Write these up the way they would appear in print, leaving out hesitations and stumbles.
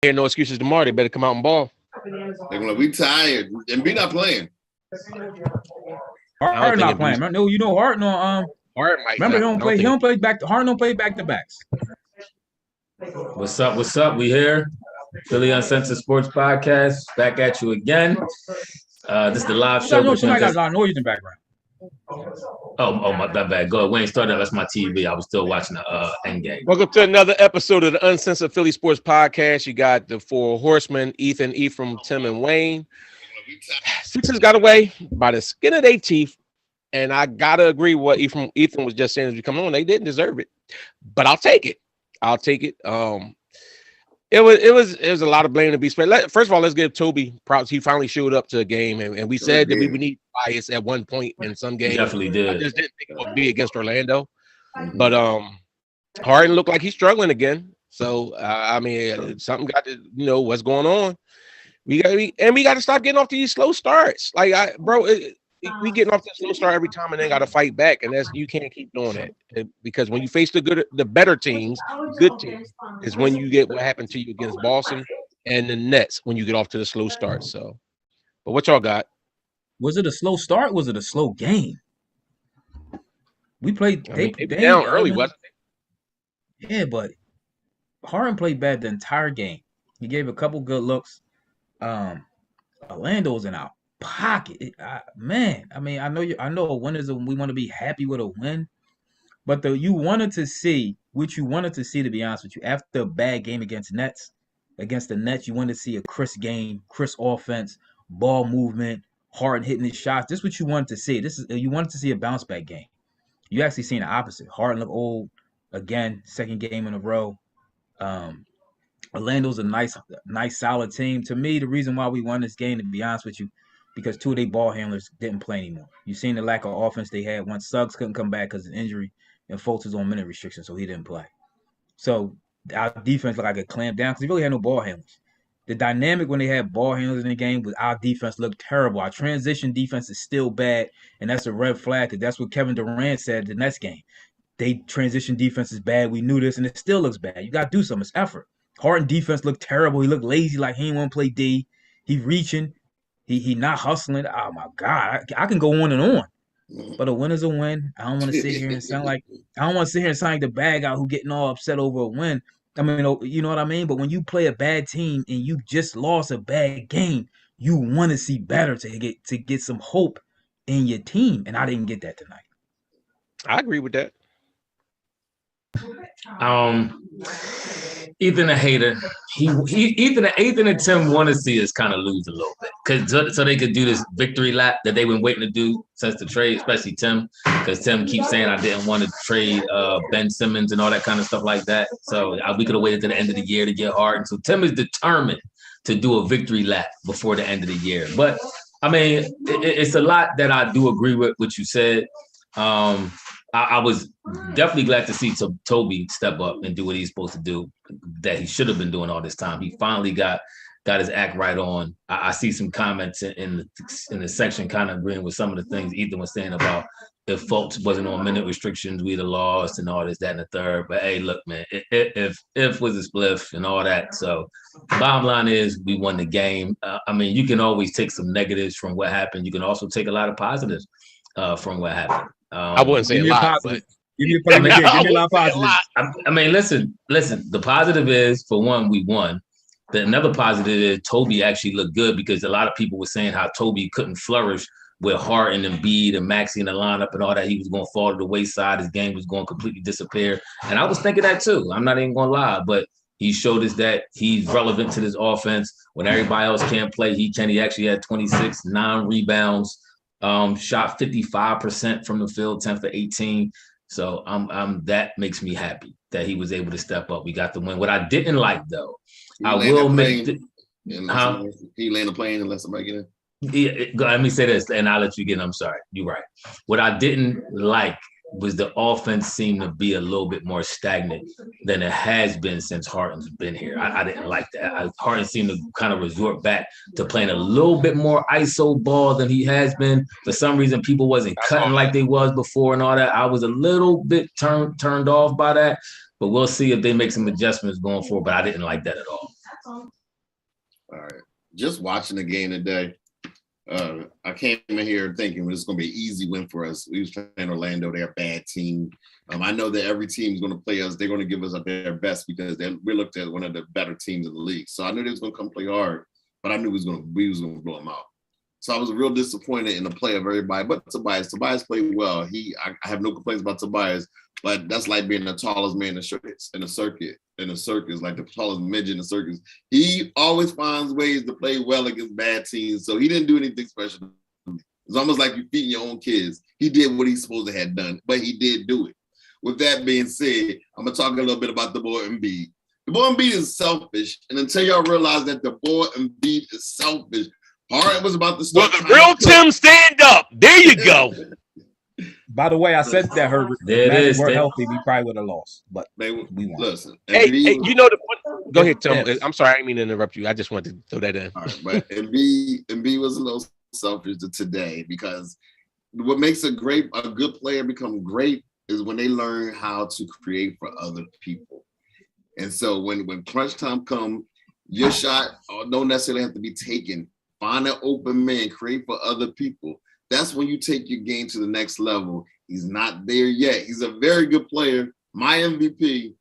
Hear no excuses tomorrow. They better come out and ball. They're gonna like, we tired. Embiid not playing. Harden not playing. No, you know Harden on Harden might remember not. he don't play. He don't play back. Harden don't play back to backs. What's up? What's up? We here. Philly Uncensored Sports Podcast. Back at you again. This is the live show. Somebody got a lot of noise in the background. Oh, my bad. Go ahead. Wayne started. That's my TV. I was still watching the end game. Welcome to another episode of the Uncensored Philly Sports Podcast. You got the four horsemen, Ethan, Ephraim, Tim, and Wayne. Sixers got away by the skin of their teeth. And I gotta agree with what Ethan was just saying as we come on. They didn't deserve it. But I'll take it. It was a lot of blame to be spread. First of all, let's give Toby props. He finally showed up to a game, and we said that we would need bias at one point in some games. Definitely did. I just didn't think it would be against Orlando, but Harden looked like he's struggling again. So I mean, something got to what's going on. We got to stop getting off these slow starts. Like we getting off this slow start every time and then got to fight back, and you can't keep doing that because when you face the better teams, good teams, is when you get what happened to you against Boston and the Nets when you get off to the slow start. So, but what y'all got? Was it a slow start? Was it a slow game? We played. They down early, wasn't it? Yeah, but Harden played bad the entire game. He gave a couple good looks. Orlando's in our pocket, man. I mean, I know a win is we want to be happy with a win, but you wanted to see to be honest with you after a bad game against the Nets, you wanted to see a crisp game, crisp offense, ball movement, Harden hitting his shots. This is what you wanted to see. You wanted to see a bounce back game. You actually seen the opposite. Harden look old again, second game in a row. Orlando's a nice solid team. To me, the reason why we won this game, to be honest with you, because two of their ball handlers didn't play anymore. You seen the lack of offense they had once Suggs couldn't come back because of injury, and Fultz was on minute restriction, so he didn't play. So our defense looked like it clamped down because they really had no ball handlers. The dynamic when they had ball handlers in the game was our defense looked terrible. Our transition defense is still bad, and that's a red flag because that's what Kevin Durant said the next game. They transition defense is bad. We knew this, and it still looks bad. You got to do something. It's effort. Harden defense looked terrible. He looked lazy, like he didn't want to play D. He reaching. He not hustling. Oh my God, I can go on and on. But a win is a win. I don't want to sit here and sound like the bad guy who getting all upset over a win. I mean, you know what I mean. But when you play a bad team and you just lost a bad game, you want to see better to get some hope in your team, and I didn't get that tonight. I agree with that. Ethan a hater. Ethan and Tim want to see us kind of lose a little bit, so they could do this victory lap that they've been waiting to do since the trade, especially Tim, because Tim keeps saying I didn't want to trade Ben Simmons and all that kind of stuff like that. So we could have waited to the end of the year to get Harden. So Tim is determined to do a victory lap before the end of the year. But I mean, it's a lot that I do agree with what you said. I was definitely glad to see Toby step up and do what he's supposed to do, that he should have been doing all this time. He finally got his act right on. I see some comments in the section kind of agreeing with some of the things Ethan was saying about if Fultz wasn't on minute restrictions, we'd have lost and all this, that, and the third. But hey, look, man, if was a spliff and all that. So bottom line is we won the game. I mean, you can always take some negatives from what happened. You can also take a lot of positives from what happened. I wouldn't say a lot, but give me a lot of positives. I mean, listen. The positive is, for one, we won. Another positive is Toby actually looked good, because a lot of people were saying how Toby couldn't flourish with Harden and Biid and Maxey in the lineup and all that. He was going to fall to the wayside. His game was going to completely disappear. And I was thinking that too. I'm not even going to lie, but he showed us that he's relevant to this offense. When everybody else can't play, he can. He actually had 26, 9 rebounds. Shot 55% from the field, 10 for 18. So that makes me happy that he was able to step up. We got the win. What I didn't like, though, I will admit, he landed the plane and let somebody get in. Let me say this, and I'll let you get in. I'm sorry. You're right. What I didn't like was the offense seemed to be a little bit more stagnant than it has been since Harden's been here. I didn't like that. Harden seemed to kind of resort back to playing a little bit more ISO ball than he has been. For some reason, people wasn't cutting like they was before and all that. I was a little bit turned off by that, but we'll see if they make some adjustments going forward. But I didn't like that at all. All right. Just watching the game today, I came in here thinking it was going to be an easy win for us. We was playing Orlando. They're a bad team. I know that every team is going to play us. They're going to give us their best because we looked at one of the better teams in the league. So I knew they was going to come play hard, but I knew we was going to blow them out. So I was real disappointed in the play of everybody, but Tobias. Tobias played well. I have no complaints about Tobias, but that's like being the tallest man in the circus, like the tallest midget in the circus. He always finds ways to play well against bad teams. So he didn't do anything special. It's almost like you're feeding your own kids. He did what he's supposed to have done, but he did do it. With that being said, I'm gonna talk a little bit about the boy Embiid. The boy Embiid is selfish, and until y'all realize that the boy Embiid is selfish, Harden was about to start. Well, the real Tim, stand up. There you go. By the way, I said that, Herbert. If we're healthy, we probably would have lost, but we won. Listen. Hey, you know the point. Go ahead, Tim. I'm sorry, I didn't mean to interrupt you. I just wanted to throw that in. All right, but Embiid was a little selfish today because what makes a good player become great is when they learn how to create for other people. And so when crunch time comes, your shot don't necessarily have to be taken. Find an open man, create for other people. That's when you take your game to the next level. He's not there yet. He's a very good player, my MVP,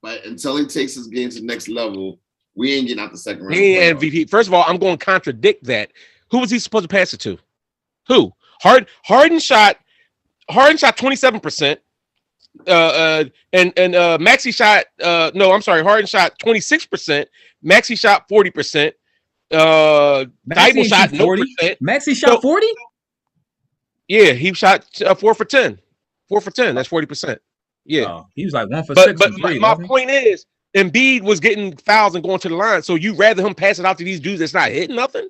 but until he takes his game to the next level, we ain't getting out the second round. He ain't MVP. First of all, I'm going to contradict that. Who was he supposed to pass it to? Who? Harden shot 27%. And Maxey shot Harden shot 26%. Maxey shot 40%. Maxey shot 40%. Maxey shot 40? Yeah, he shot 4 for 10. 4 for 10. That's 40%. Yeah. He was like 1 for 6. But my point is, Embiid was getting fouls and going to the line. So you rather him pass it out to these dudes that's not hitting nothing?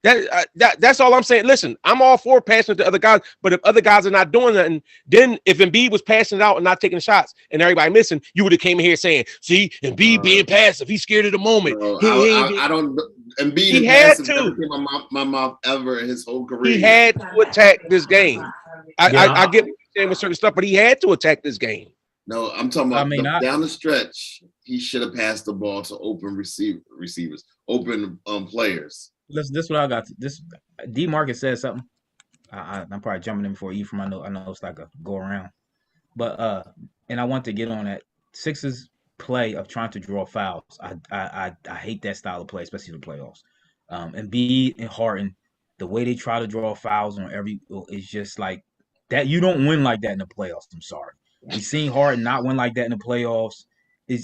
That's all I'm saying. Listen, I'm all for passing it to other guys, but if other guys are not doing that, then if Embiid was passing it out and not taking shots and everybody missing, you would have came in here saying, "See, Embiid being passive, he's scared of the moment." I don't. Embiid he had to. Never came my mouth ever in his whole career. He had to attack this game. I get what you're saying with certain stuff, but he had to attack this game. No, I'm talking about down the stretch. He should have passed the ball to open receivers, open players. Listen, this is what I got. This D Marcus said something. I'm probably jumping in before you from I know it's like a go around. But and I want to get on that Sixers play of trying to draw fouls. I hate that style of play, especially in the playoffs. Embiid and Harden, the way they try to draw fouls on every is just like that. You don't win like that in the playoffs. I'm sorry. We've seen Harden not win like that in the playoffs.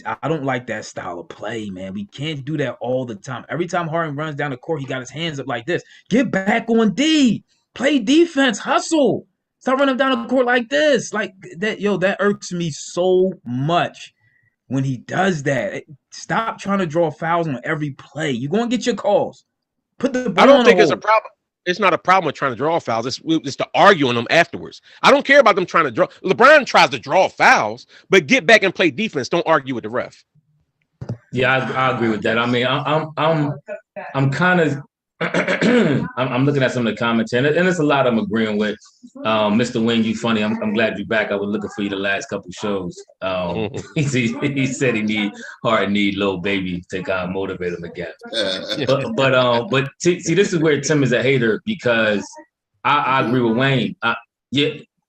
I don't like that style of play, man. We can't do that all the time. Every time Harden runs down the court, he got his hands up like this. Get back on D. Play defense. Hustle. Stop running down the court like this. Like that, that irks me so much when he does that. Stop trying to draw fouls on every play. You're going to get your calls. Put the ball I don't think it's a problem. It's not a problem with trying to draw fouls. It's to argue on them afterwards. I don't care about them trying to draw. LeBron tries to draw fouls, but get back and play defense. Don't argue with the ref. Yeah, I agree with that. I mean, I'm kind of I'm looking at some of the comments, and there's a lot I'm agreeing with. Mr. Wing, you funny. I'm glad you're back. I was looking for you the last couple shows. He said Harden need little baby to kind of motivate him again. But see, this is where Tim is a hater because I agree with Wayne.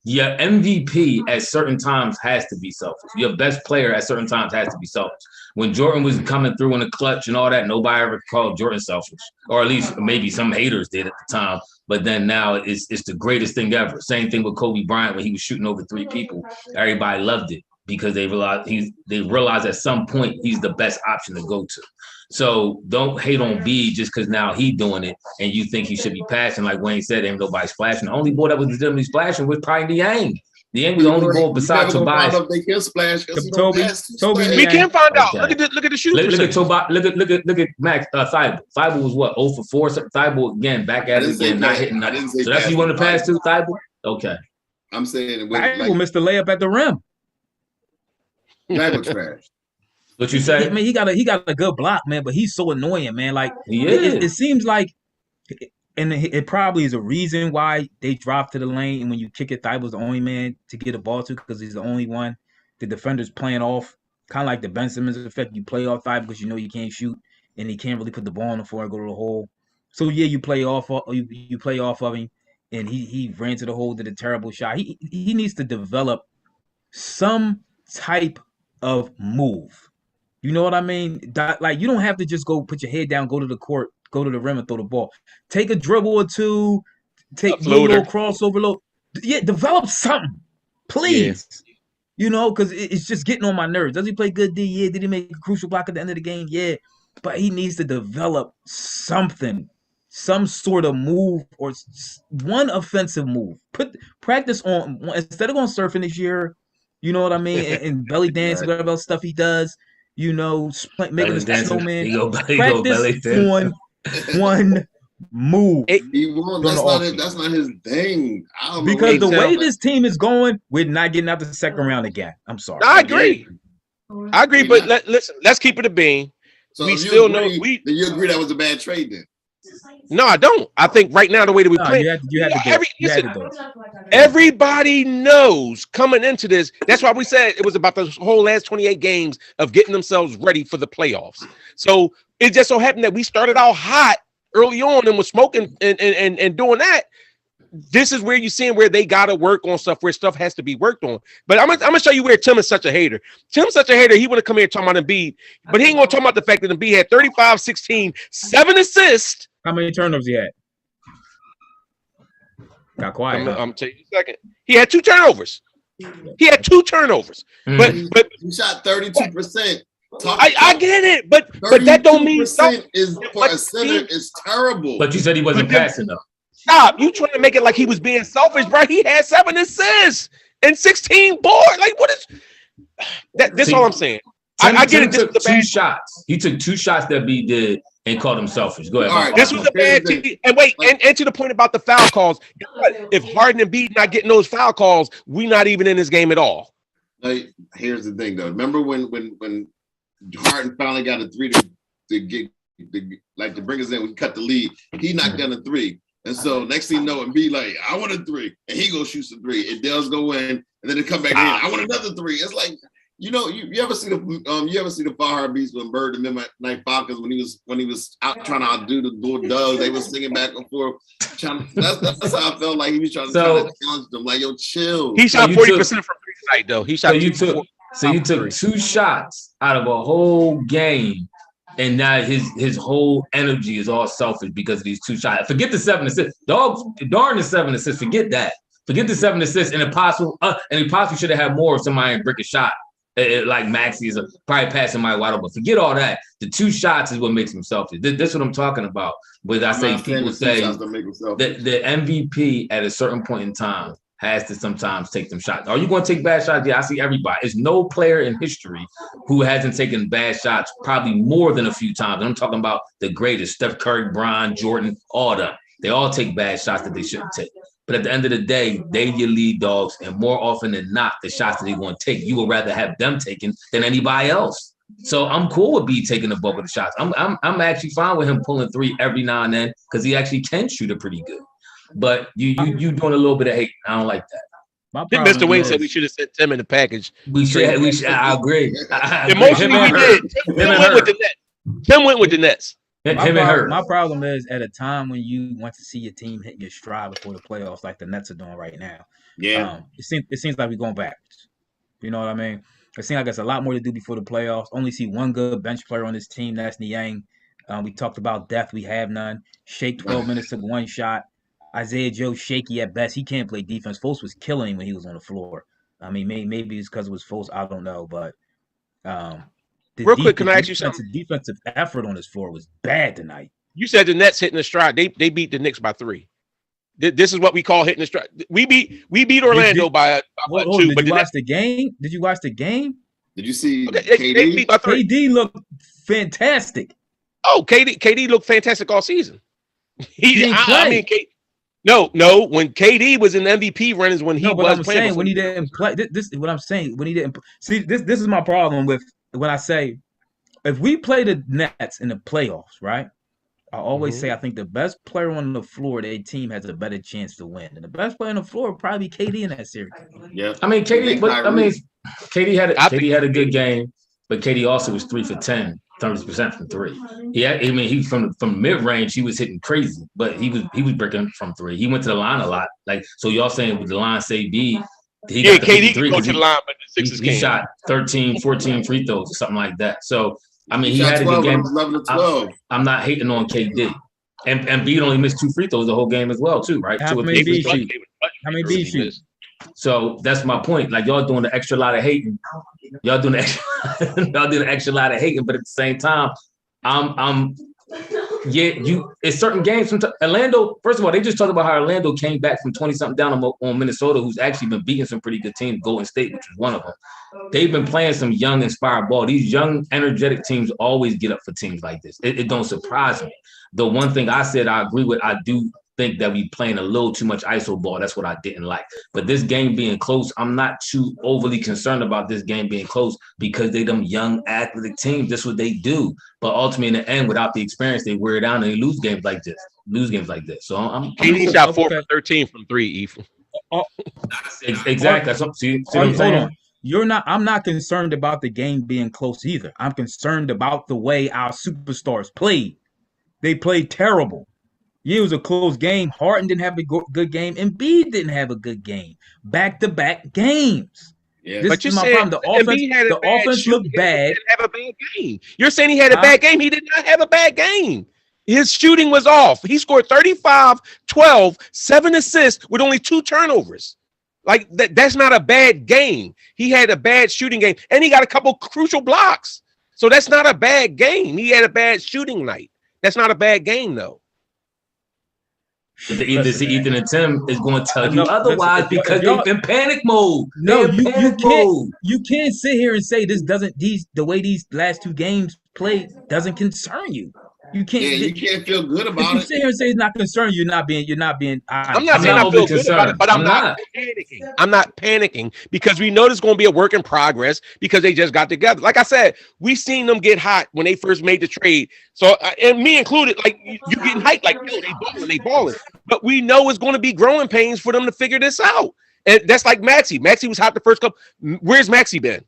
Your MVP at certain times has to be selfish. Your best player at certain times has to be selfish. When Jordan was coming through in the clutch and all that, nobody ever called Jordan selfish, or at least maybe some haters did at the time. But then now it's the greatest thing ever. Same thing with Kobe Bryant when he was shooting over 3 people. Everybody loved it because they realized at some point he's the best option to go to. So don't hate on Biid just because now he's doing it and you think he should be passing. Like Wayne said, ain't nobody splashing. The only boy that was legitimately splashing was probably Niang. Niang was the only boy besides Tobias. They can splash. Toby. We can find out. Okay. Look at the shooting. Look at Tobias. Look at Max Thibault. Thibault was what 0 for 4. Thibault again back at it again, not hitting nothing. So that's who you want to pass to Thibault? Okay. I'm saying Thibault missed the layup at the rim. Thibault trash. What you say? I mean, he got a good block, man, but he's so annoying, man. Like he is. It seems like, and it probably is a reason why they drop to the lane. And when you kick it, Thibault's the only man to get a ball to because he's the only one the defender's playing off. Kind of like the Ben Simmons effect. You play off Thibault because you know you can't shoot. and he can't really put the ball on the floor and go to the hole. So yeah, you play off of him, and he ran to the hole, did a terrible shot. He needs to develop some type of move. You know what I mean? Like, you don't have to just go put your head down, go to the court, go to the rim and throw the ball. Take a dribble or two, take a little crossover. Yeah, develop something, please. Yeah. You know, because it's just getting on my nerves. Does he play good D? Yeah. Did he make a crucial block at the end of the game? Yeah. But he needs to develop something, some sort of move or one offensive move. Practice on, instead of going surfing this year, you know what I mean, and belly dance, whatever else stuff he does. You know, making a snowman. Practice on one move. He won't. That's not his thing. Because the way this team is going, we're not getting out the second round again. I'm sorry. No, I agree. But listen, let's keep it a bean. So we still know. Do you agree that was a bad trade then? No, I don't. I think right now the way that we play, everybody knows coming into this. That's why we said it was about the whole last 28 games of getting themselves ready for the playoffs. So it just so happened that we started out hot early on and was smoking and doing that. This is where you're seeing where they got to work on stuff, where stuff has to be worked on. But I'm gonna show you where Tim is such a hater. Tim's such a hater. He want to come here talking about Embiid, but he ain't gonna talk about the fact that Embiid had 35, 16, 7 assists. How many turnovers he had? Got quiet. I'm tell you in a second. He had 2 turnovers. But he shot 32%. I get it, but that don't mean something. Is for a center is terrible. But you said he wasn't passing though. Stop! You trying to make it like he was being selfish, bro? He had 7 assists and 16 boards. Like, what is that? That's all I'm saying. I get it. This took 2 shots. He took 2 shots that Biid did and called him selfish. Go ahead. All right, this was a bad team. And wait, and to the point about the foul calls. If Harden and Biid not getting those foul calls, we not even in this game at all. Here's the thing, though. Remember when Harden finally got a 3 to bring us in, we cut the lead. He knocked down a 3. And so next thing you know, Embiid like, I want a 3, and he goes shoot a 3. It does go in, and then it come back in. I want another 3. It's like, you know, you ever see the Fire Beast when Bird and Midnight Falcons when he was out trying to outdo the Bulldogs, they were singing back and forth. That's how I felt like he was trying to challenge them. Like, yo, chill. He shot 40% from 3 tonight, though. He shot. So you took 2 shots out of a whole game. And now his whole energy is all selfish because of these 2 shots. Forget the 7 assists. Darn the 7 assists. Forget that. Forget the 7 assists. And he possibly should have had more if somebody brick a shot. Like Maxey is probably passing my wide open. Forget all that. The 2 shots is what makes him selfish. That's what I'm talking about. But people say that the MVP at a certain point in time has to sometimes take them shots. Are you going to take bad shots? Yeah, I see everybody. There's no player in history who hasn't taken bad shots probably more than a few times. And I'm talking about the greatest, Steph Curry, Bron, Jordan, all them. They all take bad shots that they shouldn't take. But at the end of the day, they your lead dogs, and more often than not, the shots that they want to take, you would rather have them taken than anybody else. So I'm cool with Biid taking the bulk of the shots. I'm actually fine with him pulling 3 every now and then because he actually can shoot it pretty good. But you doing a little bit of hate. I don't like that. Mr. Wing said we should have sent Tim in the package. We should. I agree. Emotionally, we did. Tim went with the Nets. My problem is at a time when you want to see your team hitting your stride before the playoffs, like the Nets are doing right now. Yeah, it seems like we're going backwards. You know what I mean? It seems like there's a lot more to do before the playoffs. Only see one good bench player on this team. That's Niang. We talked about depth. We have none. Shake 12 minutes took 1 shot. Isaiah Joe shaky at best. He can't play defense. Fultz was killing him when he was on the floor. I mean, maybe it's because it was Fultz. I don't know, but real quick, can I ask you something? Defensive effort on his floor was bad tonight. You said the Nets hitting the stride. They beat the Knicks by 3. This is what we call hitting the stride. We beat Orlando by 2. Did you watch the game? Did you watch the game? Did you see KD? They beat by 3. KD looked fantastic. Oh, KD looked fantastic all season. No. When KD was in the MVP run is when he was playing. When he didn't play, this is what I'm saying. When he didn't see this is my problem with when I say if we play the Nets in the playoffs, right? I always say I think the best player on the floor, their team has a better chance to win, and the best player on the floor would probably be KD in that series. Yeah, I mean KD, KD had a good game, but KD also was 3 for 10 30% from three. Yeah, I mean, he from mid range, he was hitting crazy, but he was breaking from three. He went to the line a lot. Like, so y'all saying with the line say Biid, he got the KD three can go to the line, but the he, Sixers he can't. shot 13, 14 free throws or something like that. So I mean, he shot had a 12, good game. 11 to 12. I'm not hating on KD. And Biid only missed 2 free throws the whole game as well, too, right? How 2 or many 3 free Biid throws. shoot? How many Biid shoot? So that's my point. Like, y'all doing the extra lot of hating. Y'all doing the extra lot of hating, but at the same time, it's certain games from Orlando. First of all, they just talked about how Orlando came back from 20-something down on Minnesota, who's actually been beating some pretty good teams, Golden State, which is one of them. They've been playing some young, inspired ball. These young, energetic teams always get up for teams like this. It don't surprise me. The one thing I said I agree with, I do think that we playing a little too much ISO ball. That's what I didn't like. But this game being close, I'm not too overly concerned about this game being close because they them young athletic teams. That's what they do. But ultimately, in the end, without the experience, they wear down and they lose games like this. So KD shot 4 for 13 from three. Ethan. Exactly. That's what, see what I'm saying? Hold on. I'm not concerned about the game being close either. I'm concerned about the way our superstars played. They played terrible. Yeah, it was a close game. Harden didn't have a good game, and Biid didn't have a good game. Back-to-back games. Yeah, this but is my problem. The offense looked bad. He didn't have a bad game. You're saying he had a bad game. He did not have a bad game. His shooting was off. He scored 35, 12, 7 assists with only 2 turnovers. Like that's not a bad game. He had a bad shooting game, and he got a couple crucial blocks. So that's not a bad game. He had a bad shooting night. That's not a bad game, though. Ethan and Tim is going to tell you otherwise because they're in panic mode. No, you can't sit here and say the way these last 2 games played doesn't concern you. You can't. Yeah, you can't feel good about it. You sit here and say it's not concerned. You're not being. I'm not saying I feel good about it, but I'm not panicking. I'm not panicking because we know there's going to be a work in progress because they just got together. Like I said, we seen them get hot when they first made the trade. So, and me included, like you getting hyped, like yo, they balling. But we know it's going to be growing pains for them to figure this out. And that's like Maxey. Maxey was hot the first couple. Where's Maxey been?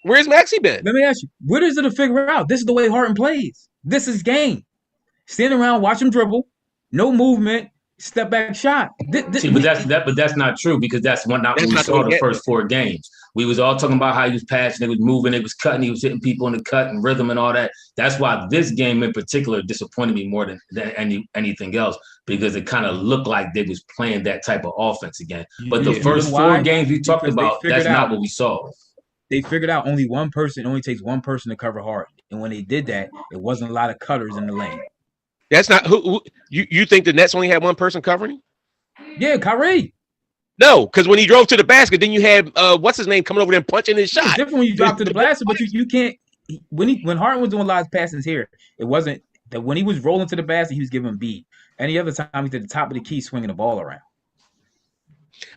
Where's Maxey been? Let me ask you, what is it to figure out? This is the way Harden plays. This is game. Stand around, watch him dribble, no movement, step back shot. But that's not true because that's what we saw the first 4 games. We was all talking about how he was passing, he was moving, he was cutting, he was hitting people in the cut and rhythm and all that. That's why this game in particular disappointed me more than anything else because it kind of looked like they was playing that type of offense again. But the first 4 games we talked about, that's not what we saw. They figured out only takes one person to cover Harden. And when they did that, it wasn't a lot of cutters in the lane. That's not who you think the Nets only had one person covering? Yeah, Kyrie. No, because when he drove to the basket, then you had what's his name coming over there and punching his shot. It's different when you drop to the basket, but you can't. When Harden was doing a lot of passings here, it wasn't that when he was rolling to the basket, he was giving Biid. Any other time, he's at the top of the key swinging the ball around.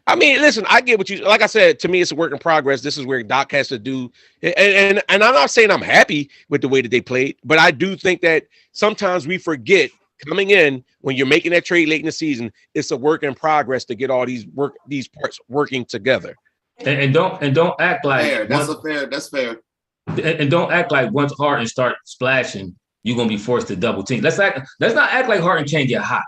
I mean, listen, I get what you like. I said, to me, it's a work in progress. This is where Doc has to do, and I'm not saying I'm happy with the way that they played, but I do think that sometimes we forget coming in when you're making that trade late in the season. It's a work in progress to get all these parts working together. And don't act like that's fair. And don't act like once Harden start splashing, you're gonna be forced to double team. Let's not act like Harden can't get hot.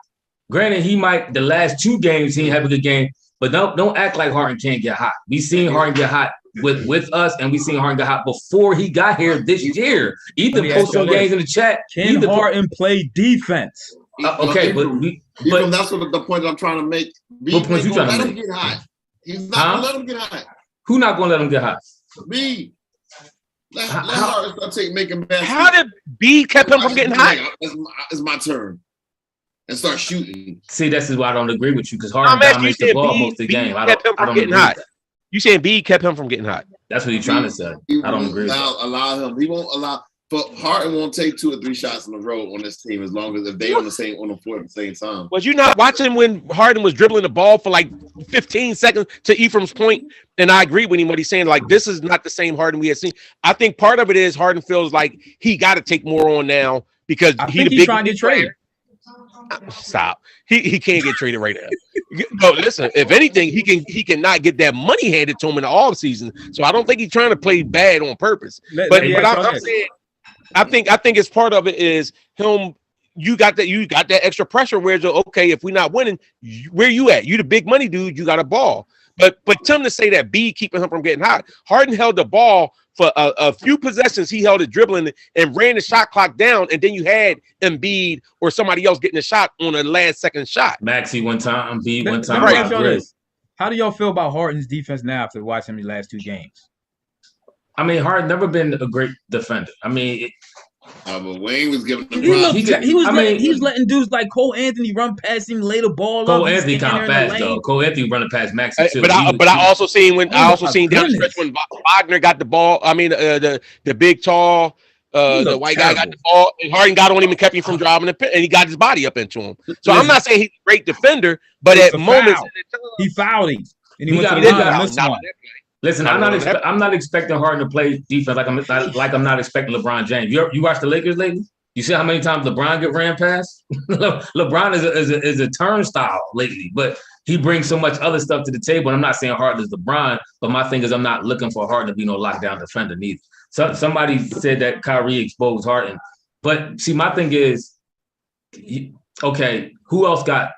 Granted, he might the last 2 games he didn't have a good game. But don't act like Harden can't get hot. We seen Harden get hot with us, and we seen Harden get hot before he got here this year. Ethan posted some games in the chat. Can Harden play defense? Okay, but that's what the point I'm trying to make. What point you trying to make? Get hot. He's not gonna let him get hot. Who not gonna let him get hot? Biid. Let Harden start making baskets. How did Biid kept him from getting hot? It's my turn. And start shooting. See, this is why I don't agree with you because Harden dominates the ball most of the game. I don't agree with that. You saying Biid kept him from getting hot? That's what he's trying to say. I don't agree with that. Allow him. He won't allow. But Harden won't take 2 or 3 shots in a row on this team as long as if they on the floor at the same time. Was you not watching when Harden was dribbling the ball for like 15 seconds to Ephraim's point? And I agree with him what he's saying. Like, this is not the same Harden we had seen. I think part of it is Harden feels like he got to take more on now because he's trying to get traded. Stop. He can't get traded right now. No, listen, if anything, he cannot get that money handed to him in the off season. So I don't think he's trying to play bad on purpose. But I'm saying I think it's part of it is him. You got that extra pressure where it's okay, if we're not winning, where you at? You the big money dude, you got a ball. But Tim to say that Biid keeping him from getting hot, Harden held the ball for a few possessions. He held it dribbling and ran the shot clock down, and then you had Embiid or somebody else getting a shot on a last second shot. Maxey one time, Embiid one time. Right. How do y'all feel about Harden's defense now after watching the last 2 games? I mean, Harden never been a great defender. I mean, but Wayne was giving them. He was letting dudes like Cole Anthony run past him, lay the ball Cole up. Anthony kind of fast though. Cole Anthony running past Maxey too. But I also seen down the stretch when Wagner got the ball. I mean, the big tall. The white guy got the ball, and Harden got on him and kept him from driving the pin, and he got his body up into him. So I'm not saying he's a great defender, but at moments he fouled him, and he went to the line and missed one. Listen, I'm not expecting Harden to play defense like I'm not expecting LeBron James. You watch the Lakers lately? You see how many times LeBron get ran past? LeBron is a turnstile lately, but he brings so much other stuff to the table. And I'm not saying Harden is LeBron, but my thing is I'm not looking for Harden to be no lockdown defender neither. So somebody said that Kyrie exposed Harden, but see, my thing is, okay, who else got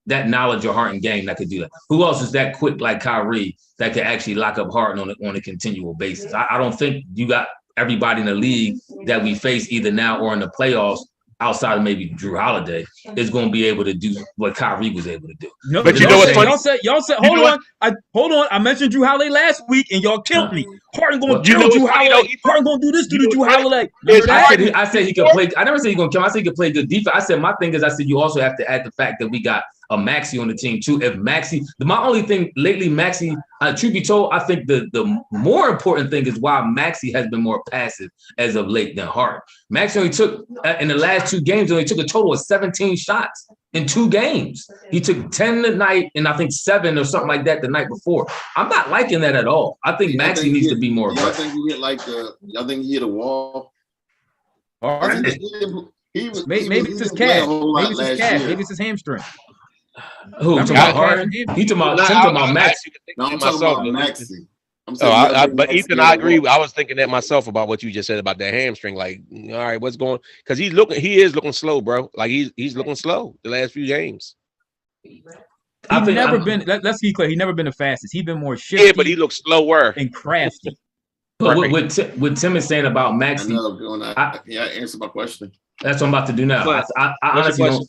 that knowledge of Harden game that could do that? Who else is that quick like Kyrie that could actually lock up Harden on a continual basis? I don't think you got everybody in the league that we face either now or in the playoffs outside of maybe Drew Holiday is going to be able to do what Kyrie was able to do. No, but you know what's funny? Y'all said, hold on. I mentioned Drew Holiday last week, and y'all killed me. Harden going to kill Drew Holiday. Harden going to do this to Drew Holiday. I said he could play. I never said he's going to kill him. I said he could play good defense. I said my thing is, you also have to add the fact that we got a Maxey on the team too. If Maxey, my only thing lately, Maxey, truth be told, I think the more important thing is why Maxey has been more passive as of late than Harden. Maxey only took in the last 2 games, only took a total of 17 shots in 2 games. He took 10 tonight and I think 7 or something like that the night before. I'm not liking that at all. I think Maxey needs to be more aggressive. Y'all think he hit a wall? Harden? Maybe it's his calf. Maybe it's his hamstring. Who? Talking about Harden? He talking about Maxey. No, I'm talking about Maxey. But Ethan, I agree. I was thinking that myself about what you just said about that hamstring. Like, all right, what's going? Because he is looking slow, bro. Like he's looking slow the last few games. Let's be clear. He's never been the fastest. He's been more shifty. Yeah, but he looks slower and crafty. But what Tim is saying about Maxey, answer my question. That's what I'm about to do now. I honestly don't.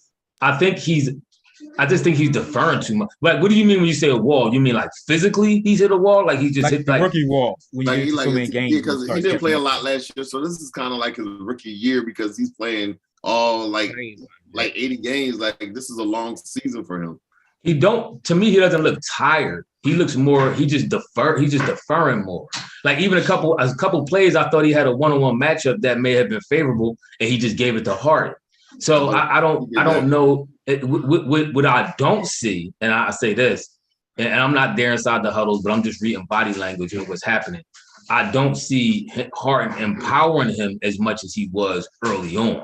I just think he's deferring too much. Like, what do you mean when you say a wall? You mean like physically he's hit a wall? Like he just hit the rookie wall when like you so many games. Because he didn't play a lot last year, so this is kind of like his rookie year because he's playing all like 80 games. Like this is a long season for him. To me, he doesn't look tired. He looks more. He's just deferring more. Like even a couple plays, I thought he had a one-on-one matchup that may have been favorable, and he just gave it to Harden. So I don't know. What I don't see, and I say this, and I'm not there inside the huddles, but I'm just reading body language and what's happening. I don't see Harden empowering him as much as he was early on.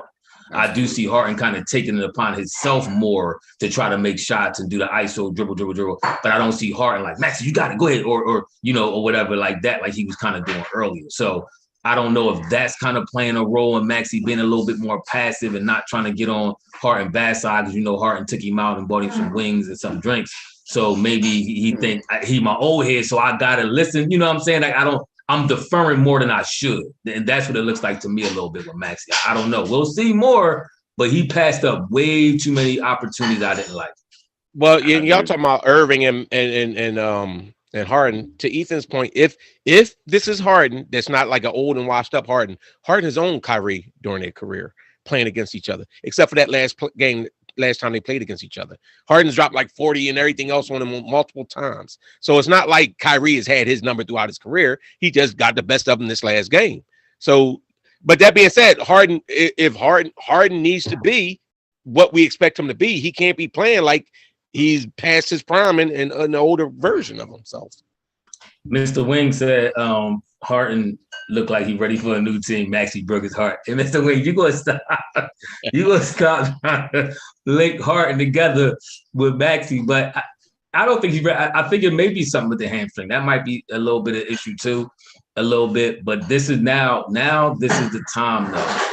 I do see Harden kind of taking it upon himself more to try to make shots and do the ISO dribble. But I don't see Harden like, Maxey, you got to go ahead or whatever like that, like he was kind of doing earlier. So I don't know if that's kind of playing a role in Maxey being a little bit more passive and not trying to get on Harden's bad side because, Harden took him out and bought him some wings and some drinks. So maybe he think he my old head, so I got to listen. You know what I'm saying? Like I'm deferring more than I should. And that's what it looks like to me a little bit with Maxey. I don't know. We'll see more, but he passed up way too many opportunities I didn't like. Well, y'all talking about Irving and Harden. To Ethan's point, if this is Harden, that's not like an old and washed up Harden. Harden has owned Kyrie during their career playing against each other, except for that last time they played against each other. Harden's dropped like 40 and everything else on him multiple times. So it's not like Kyrie has had his number throughout his career. He just got the best of him this last game. So, but that being said, if Harden needs to be what we expect him to be, he can't be playing like he's past his prime and an older version of himself. Mr. Wing said Harden looked like he ready for a new team. Maxey broke his heart. And Mr. Wing, you're going to stop trying to link Harden together with Maxey. But I don't think he's ready. I think it may be something with the hamstring. That might be a little bit of issue too, a little bit. But this is now this is the time though.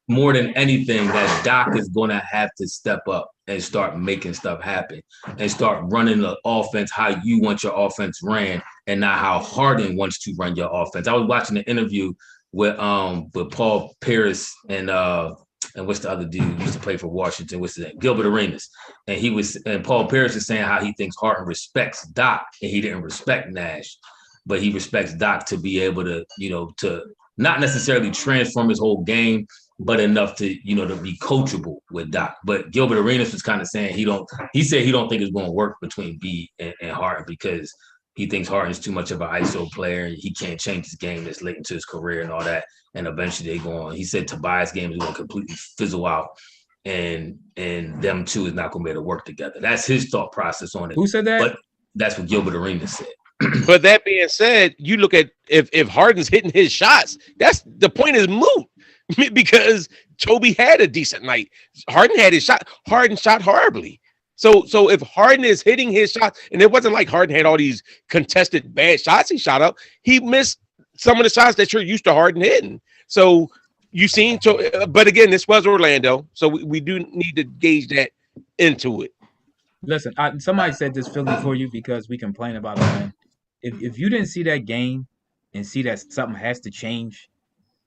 more than anything that Doc is going to have to step up and start making stuff happen and start running the offense how you want your offense ran and not how Harden wants to run your offense. I was watching an interview with Paul Pierce and what's the other dude who used to play for Washington? What's his name? Gilbert Arenas. And Paul Pierce is saying how he thinks Harden respects Doc and he didn't respect Nash, but he respects Doc to be able to, to not necessarily transform his whole game, but enough to, to be coachable with Doc. But Gilbert Arenas was kind of saying he said he don't think it's going to work between Biid and Harden because he thinks Harden's too much of an ISO player and he can't change his game this late into his career and all that. And eventually they go on. He said Tobias' game is going to completely fizzle out and them two is not going to be able to work together. That's his thought process on it. Who said that? But that's what Gilbert Arenas said. But that being said, you look at if Harden's hitting his shots, that's the point is moot because Toby had a decent night. Harden had his shot. Harden shot horribly. So if Harden is hitting his shots, and it wasn't like Harden had all these contested bad shots he shot up, he missed some of the shots that you're used to Harden hitting. So you seem to, but again, this was Orlando, so we do need to gauge that into it. Listen, somebody said this Philly for you because we complain about it, man. If you didn't see that game and see that something has to change,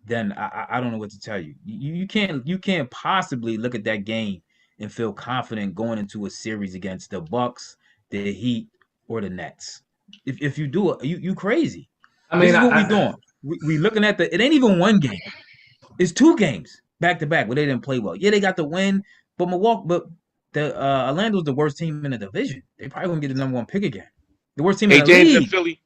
then I don't know what to tell you. You can't possibly look at that game and feel confident going into a series against the Bucks, the Heat, or the Nets. If you do it, you crazy. I mean, this is what we're doing. We looking at it ain't even one game. It's 2 games back to back where they didn't play well. Yeah, they got the win, but Orlando's the worst team in the division. They probably gonna get the number 1 pick again. The worst team in the James league. and Philly.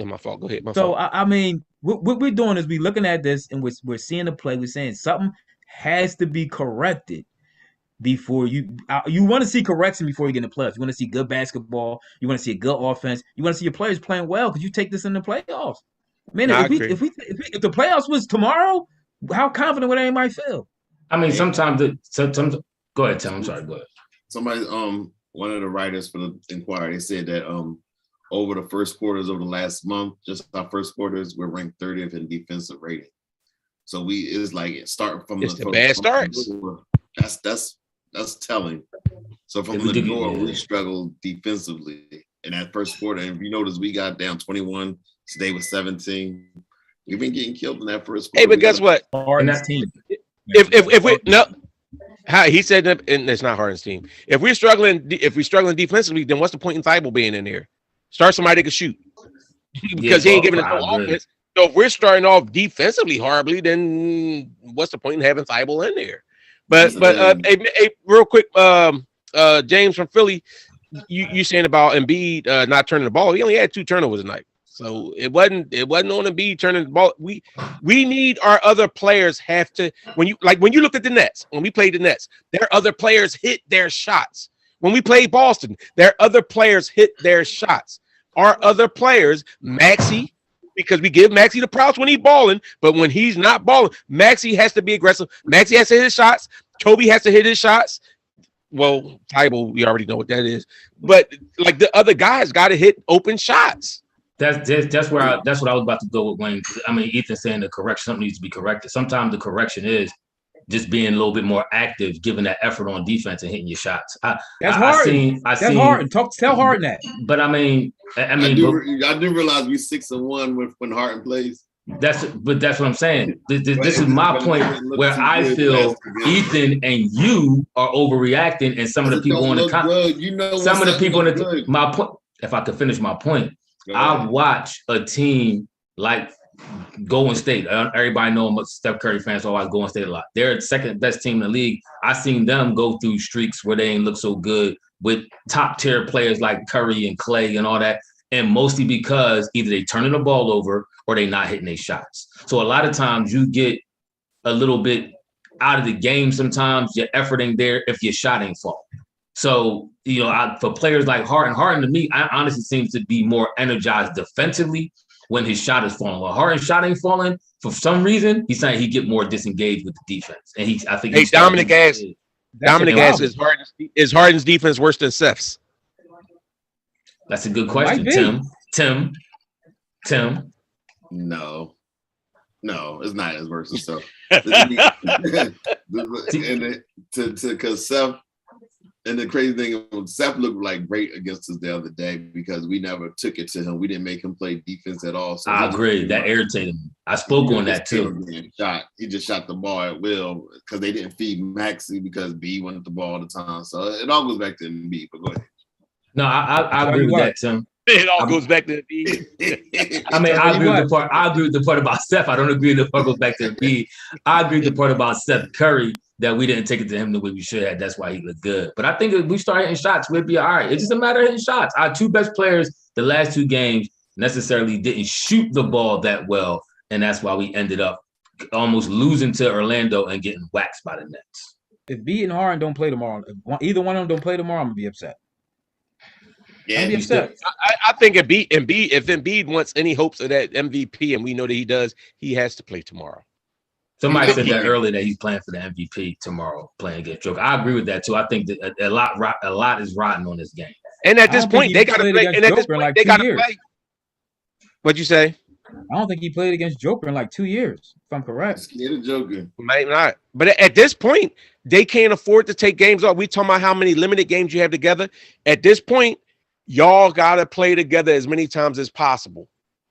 My fault. Go ahead. My fault. fault. I mean, what we're doing is we're looking at this and we're seeing the play. We're saying something has to be corrected before you want to see correction before you get in the playoffs. You want to see good basketball. You want to see a good offense. You want to see your players playing well because you take this in the playoffs. Man, if the playoffs was tomorrow, how confident would anybody feel? I mean, sometimes go ahead, Tim. I'm sorry. Go ahead. Somebody, one of the writers for the Inquirer, they said that over the first quarters of the last month, just our first quarters, we're ranked 30th in defensive rating. So it's like starting from the bad starts. That's telling. So from the door, we struggled defensively in that first quarter. And if you notice, we got down 21. Today was 17. We've been getting killed in that first quarter. Hey, but guess what? Harden's team. If we no, he said that, and it's not Harden's team. If we're struggling defensively, then what's the point in Thibault being in there? Start somebody that can shoot because he ain't giving us no offense. So if we're starting off defensively horribly, then what's the point in having Thibault in there? But real quick, James from Philly, you saying about Embiid not turning the ball? He only had 2 turnovers tonight, so it wasn't on Embiid turning the ball. We need our other players have to when you looked at the Nets when we played the Nets, their other players hit their shots. When we played Boston, their other players hit their shots. Our other players, Maxey. Because we give Maxey the props when he's balling, but when he's not balling, Maxey has to be aggressive. Maxey has to hit his shots. Toby has to hit his shots. Well, Thibault, we already know what that is. But like the other guys got to hit open shots. That's what I was about to go with Wayne. I mean, Ethan's saying the correction, something needs to be corrected. Sometimes the correction is just being a little bit more active, giving that effort on defense and hitting your shots. That's hard. That's hard. Tell Harden that. But I do realize we 6-1 when Harden plays. That's what I'm saying. This is my point where I feel Ethan and you are overreacting, and some of the people on the my point. If I could finish my point, I watch a team like Golden State. Everybody know Steph Curry fans always Golden State a lot. They're the second best team in the league. I seen them go through streaks where they ain't look so good with top tier players like Curry and Clay and all that. And mostly because either they turning the ball over or they not hitting their shots. So a lot of times you get a little bit out of the game. Sometimes your effort ain't there if your shot ain't falling. So, for players like Harden to me, I honestly seems to be more energized defensively when his shot is falling. When Harden's shot ain't falling, for some reason, he's saying he get more disengaged with the defense. And I think Dominic asks, is Harden's defense worse than Steph's? That's a good question, Tim. No. No, it's not as worse as stuff. Because Seth, and the crazy thing, Seth looked like great against us the other day because we never took it to him. We didn't make him play defense at all. So I agree. That irritated me. I spoke on that too. He just shot the ball at will because they didn't feed Maxey because B wanted the ball all the time. So it all goes back to Embiid. But go ahead. No, I agree with that, Tim. It all goes back to Embiid. I mean, I agree with the part. I agree with the part about Steph. I don't agree with the part goes back to Embiid. I agree with the part about Steph Curry that we didn't take it to him the way we should have. That's why he looked good. But I think if we start hitting shots, we'd be all right. It's just a matter of hitting shots. Our two best players the last two games necessarily didn't shoot the ball that well, and that's why we ended up almost losing to Orlando and getting waxed by the Nets. If Biid and Harden don't play tomorrow, if either one of them don't play tomorrow, I'm gonna be upset. Yeah, I'm upset. I think if Embiid wants any hopes of that MVP, and we know that he does, he has to play tomorrow. Somebody said that earlier that he's playing for the MVP tomorrow, playing against Joker. I agree with that too. I think that a lot is rotten on this game. And at this point, they got to play. And at this point, they got to play. What'd you say? I don't think he played against Joker in like 2 years, if I'm correct. Scared of Joker. Might not. But at this point, they can't afford to take games off. We talking about how many limited games you have together. At this point, y'all got to play together as many times as possible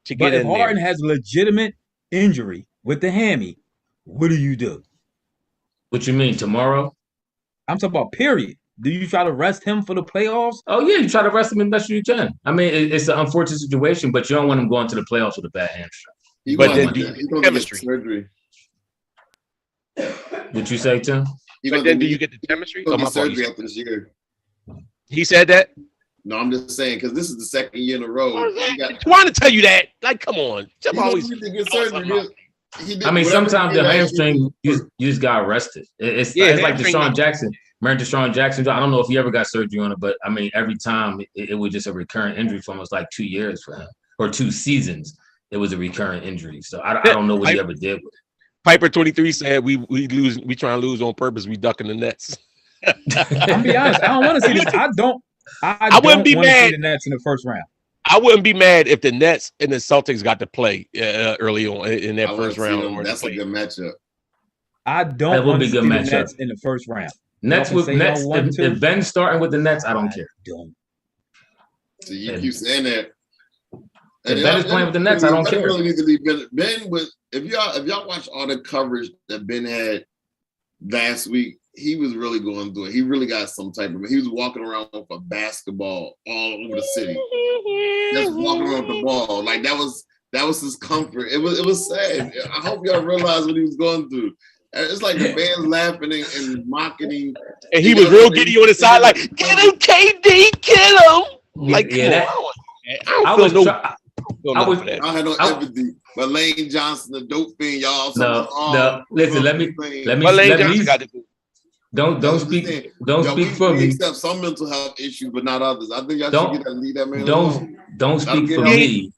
to get in there. But if Harden has a legitimate injury with the hammy, what do you do? What you mean, tomorrow? I'm talking about period. Do you try to rest him for the playoffs? Oh, yeah, you try to rest him as best you can. I mean, it's an unfortunate situation, but you don't want him going to the playoffs with a bad hamstring. But then he's going to get surgery. What'd you say, Tim? But then do you get the chemistry? Oh, surgery after this year. He said that? No, I'm just saying, because this is the second year in a row. I want to tell you that. Like, come on. I mean, sometimes the hamstring, you just got arrested. It's like Deshaun Jackson. Remember Deshaun Jackson? I don't know if he ever got surgery on it, but I mean, every time it was just a recurrent injury for almost like 2 years for him, or 2 seasons. It was a recurrent injury. So I don't know what he ever did with it. Piper 23 said we lose. We try and lose on purpose. We ducking the Nets. I'll be honest. I don't want to see this. I wouldn't be mad. See the Nets in the first round. I wouldn't be mad if the Nets and the Celtics got to play early on in that first round. That's a good matchup. I don't want to see the Nets in the first round. Nets with Nets. If Ben's starting with the Nets, I don't care. Don't. So you keep saying that. If Ben is playing with the Nets, I don't care. Really need to leave Ben with if y'all watch all the coverage that Ben had last week, he was really going through it. He really got some type of. He was walking around with a basketball all over the city, just walking around with the ball. Like that was his comfort. It was sad. I hope y'all realize what he was going through. It's like the fans laughing and mocking him. And he was real giddy on the side, like, get him, KD, get him. Like, I had no empathy. But Lane Johnson, the dope fiend, y'all. No. Listen, let me. Don't speak for me. Accept some mental health issues, but not others. I think y'all should leave that man alone. Don't speak for me.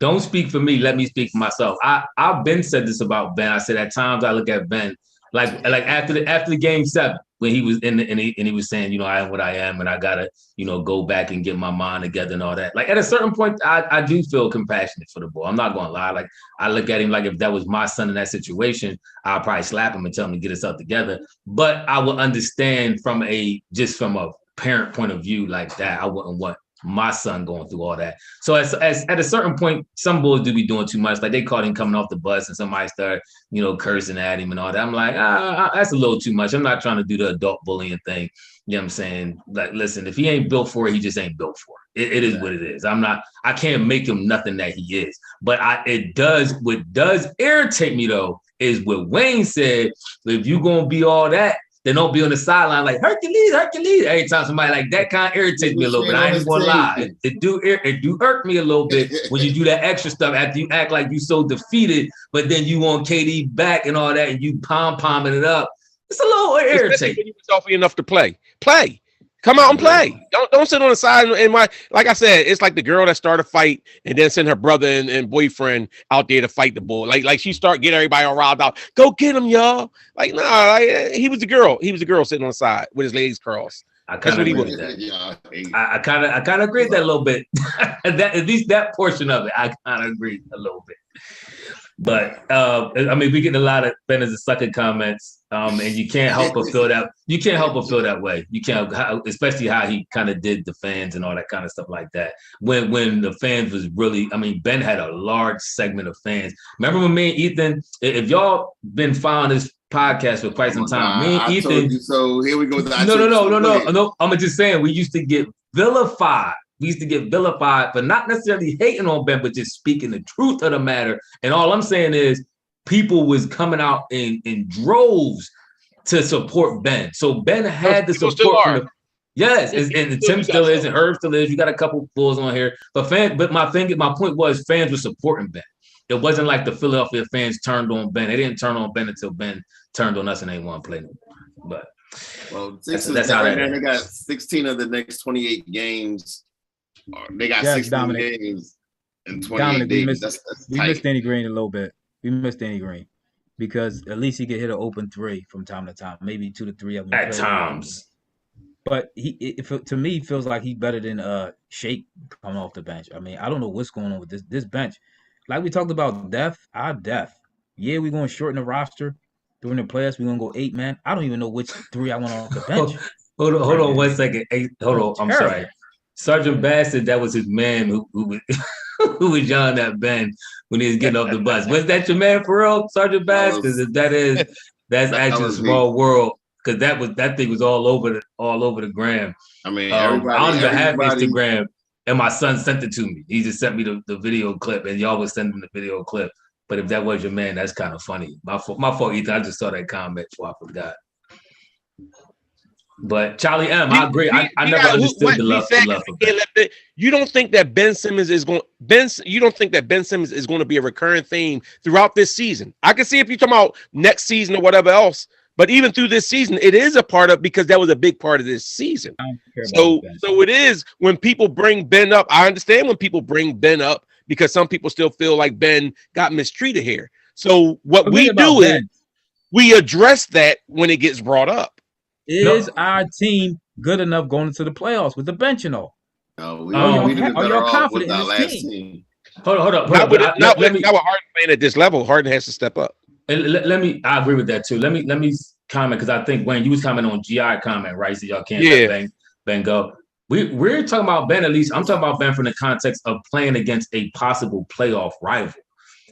Don't speak for me. Let me speak for myself. I've been said this about Ben. I said at times I look at Ben like after the game 7 when he was and he was saying, you know, I am what I am and I gotta, you know, go back and get my mind together and all that. Like at a certain point, I do feel compassionate for the boy. I'm not gonna lie. Like I look at him like if that was my son in that situation, I'll probably slap him and tell him to get himself together. But I will understand from a parent point of view like that. I wouldn't want my son going through all that. So as at a certain point, some boys do be doing too much. Like they caught him coming off the bus and somebody started, you know, cursing at him and all that. I'm like, that's a little too much. I'm not trying to do the adult bullying thing. You know what I'm saying? Like, listen, if he ain't built for it, he just ain't built for it. It is what it is. I can't make him nothing that he is. But what does irritate me though, is what Wayne said, if you gonna be all that, then don't be on the sideline like Hercules. Every time somebody like that kind of irritates me a little bit. I ain't just gonna lie. It do irk me a little bit when you do that extra stuff after you act like you so defeated, but then you want KD back and all that and you pom-pomming it up. It's a little irritating. When you was healthy enough to play. Come out and play. Don't sit on the side and like I said, it's like the girl that started a fight and then send her brother and boyfriend out there to fight the bull. Like she start getting everybody all riled out. Go get him, y'all. Like, nah, he was the girl. He was the girl sitting on the side with his legs crossed. I That's kind what of he agree was. with that. Yeah, I kind of agree with that a little bit. That at least that portion of it, I kind of agree a little bit. But I mean, we get a lot of Ben is a sucker comments, and you can't help but feel that. You can't help but feel that way. You can't, especially how he kind of did the fans and all that kind of stuff like that. When the fans was really, I mean, Ben had a large segment of fans. Remember when me and Ethan, if y'all been following this podcast for quite some time, me and I Ethan. told you so. Here we go. No. I'm just saying we used to get vilified. We used to get vilified for not necessarily hating on Ben, but just speaking the truth of the matter. And all I'm saying is people was coming out in droves to support Ben. So Ben had the support from the yes, and Tim still is, and Herb still is. You got a couple fools on here, but my point was fans were supporting Ben. It wasn't like the Philadelphia fans turned on Ben. They didn't turn on Ben until Ben turned on us and they want to play no more. But that's how that is. They got 16 of the next 28 games. They got 16 games in 28 days. We missed Danny Green a little bit. We missed Danny Green because at least he could hit an open three from time to time, maybe 2 to 3 of them at times. But to me, feels like he's better than Shake coming off the bench. I mean, I don't know what's going on with this bench. Like we talked about our depth. Yeah, we're going to shorten the roster during the playoffs. We're going to go 8 man. I don't even know which 3 I want off the bench. Hold on 1 second. Hold on. I'm sorry. Sergeant Bassett, that was his man who was yelling at Ben when he was getting off the bus. Was that your man for real, Sergeant Bass? Because if that's actually a small world. Because that thing was all over the gram. I mean, I don't even have Instagram, and my son sent it to me. He just sent me the video clip, and y'all was sending the video clip. But if that was your man, that's kind of funny. My fault, Ethan. I just saw that comment, so I forgot. But Charlie M, I agree. I never understood the love for Ben. You don't think that Ben Simmons is going to be a recurring theme throughout this season? I can see if you're talking about next season or whatever else, but even through this season, it is a part of because that was a big part of this season. So it is when people bring Ben up. I understand when people bring Ben up because some people still feel like Ben got mistreated here. So what we do is we address that when it gets brought up. Is our team good enough going into the playoffs with the bench and all? No, are y'all confident in this team? Hold up. Not with Harden playing at this level. Harden has to step up. I agree with that too. Let me comment because I think Wayne, you was commenting on GI comment, right? So y'all can't let Ben go. We're talking about Ben, at least I'm talking about Ben from the context of playing against a possible playoff rival.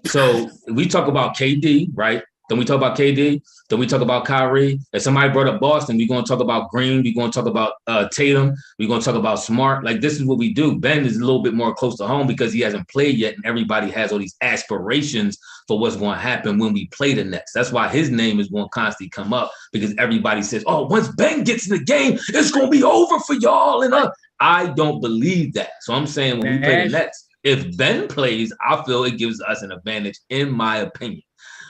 So we talk about KD, right? Then we talk about KD. Then we talk about Kyrie. If somebody brought up Boston, we're going to talk about Green. We're going to talk about Tatum. We're going to talk about Smart. Like, this is what we do. Ben is a little bit more close to home because he hasn't played yet, and everybody has all these aspirations for what's going to happen when we play the Nets. That's why his name is going to constantly come up because everybody says, oh, once Ben gets in the game, it's going to be over for y'all. And I don't believe that. So I'm saying when we play the Nets, if Ben plays, I feel it gives us an advantage, in my opinion.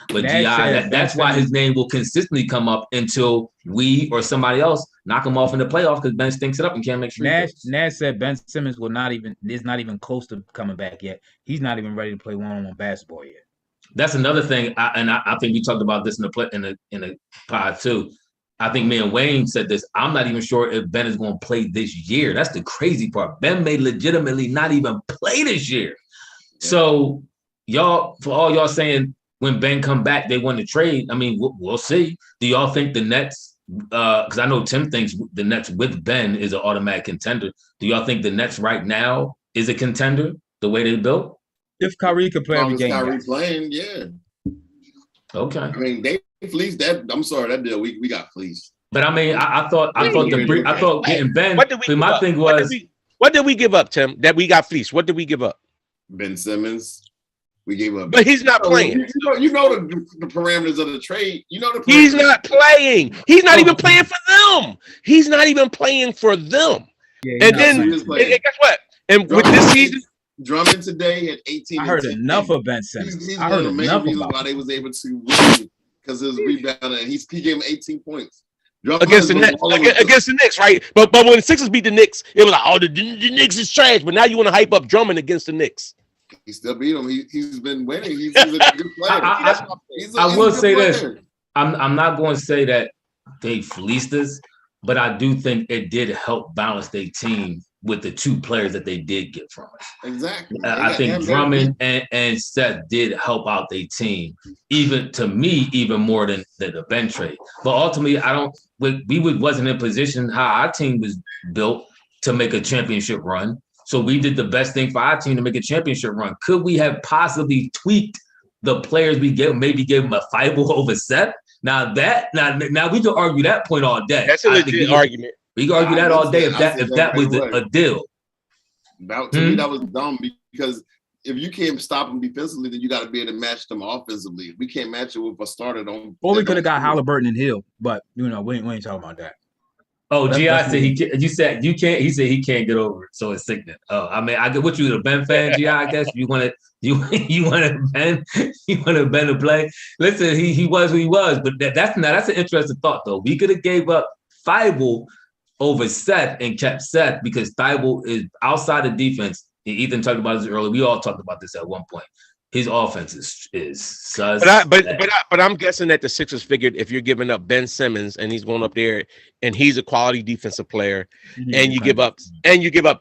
But that's why his name will consistently come up until we or somebody else knock him off in the playoff because Ben stinks it up and can't make sure. Nash said Ben Simmons is not even close to coming back yet. He's not even ready to play one-on-one basketball yet. That's another thing, I think we talked about this in the pod too. I think me and Wayne said this. I'm not even sure if Ben is going to play this year. That's the crazy part. Ben may legitimately not even play this year. Yeah. So for all y'all saying, when Ben come back, they want to trade. I mean, we'll see. Do y'all think the Nets, because I know Tim thinks the Nets with Ben is an automatic contender. Do y'all think the Nets right now is a contender the way they built? If Kyrie could play every game. Kyrie playing, yeah. Okay. I mean, they fleeced that. I'm sorry, that deal we got fleeced. But I mean, I thought getting Ben. My thing was, what did we give up, Tim? That we got fleeced. What did we give up? Ben Simmons. We gave up, but he's not playing. You know the parameters of the trade. He's not playing. He's not even playing for them. He's not even playing for them. Yeah, and guess what? And with this season, Drummond today had 18. I heard enough of Ben Simmons. He's one of the main reasons why they was able to win because of his rebound, and he gave him 18 points. Against the Knicks, right? But when the Sixers beat the Knicks, it was like, oh, the Knicks is trash. But now you want to hype up Drummond against the Knicks. He still beat him. He's been winning. He's a good player. I will say this. I'm not going to say that they fleeced us, but I do think it did help balance their team with the two players that they did get from us. Exactly. I think Drummond and Seth did help out their team, even to me, even more than the bench trade. But ultimately, wasn't in position how our team was built to make a championship run. So we did the best thing for our team to make a championship run. Could we have possibly tweaked the players we gave, maybe gave them a Thibault over Seth? Now we can argue that point all day. That's a legit argument. We can argue that all day if that was a deal. To me, that was dumb because if you can't stop them defensively, then you got to be able to match them offensively. We can't match it with a starter. Or we could have got Halliburton and Hill, but we ain't talking about that. Oh, G.I. said you said you can't. He said he can't get over it, so it's sickening. Oh, I mean, I get what you a Ben fan, G.I. I guess you want Ben to play. Listen, he was who he was, but that's an interesting thought though. We could have gave up Thibault over Seth and kept Seth because Thibault is outside the defense. Ethan talked about this earlier. We all talked about this at one point. His offense is sus. But I'm guessing that the Sixers figured if you're giving up Ben Simmons and he's going up there and he's a quality defensive player, and you give up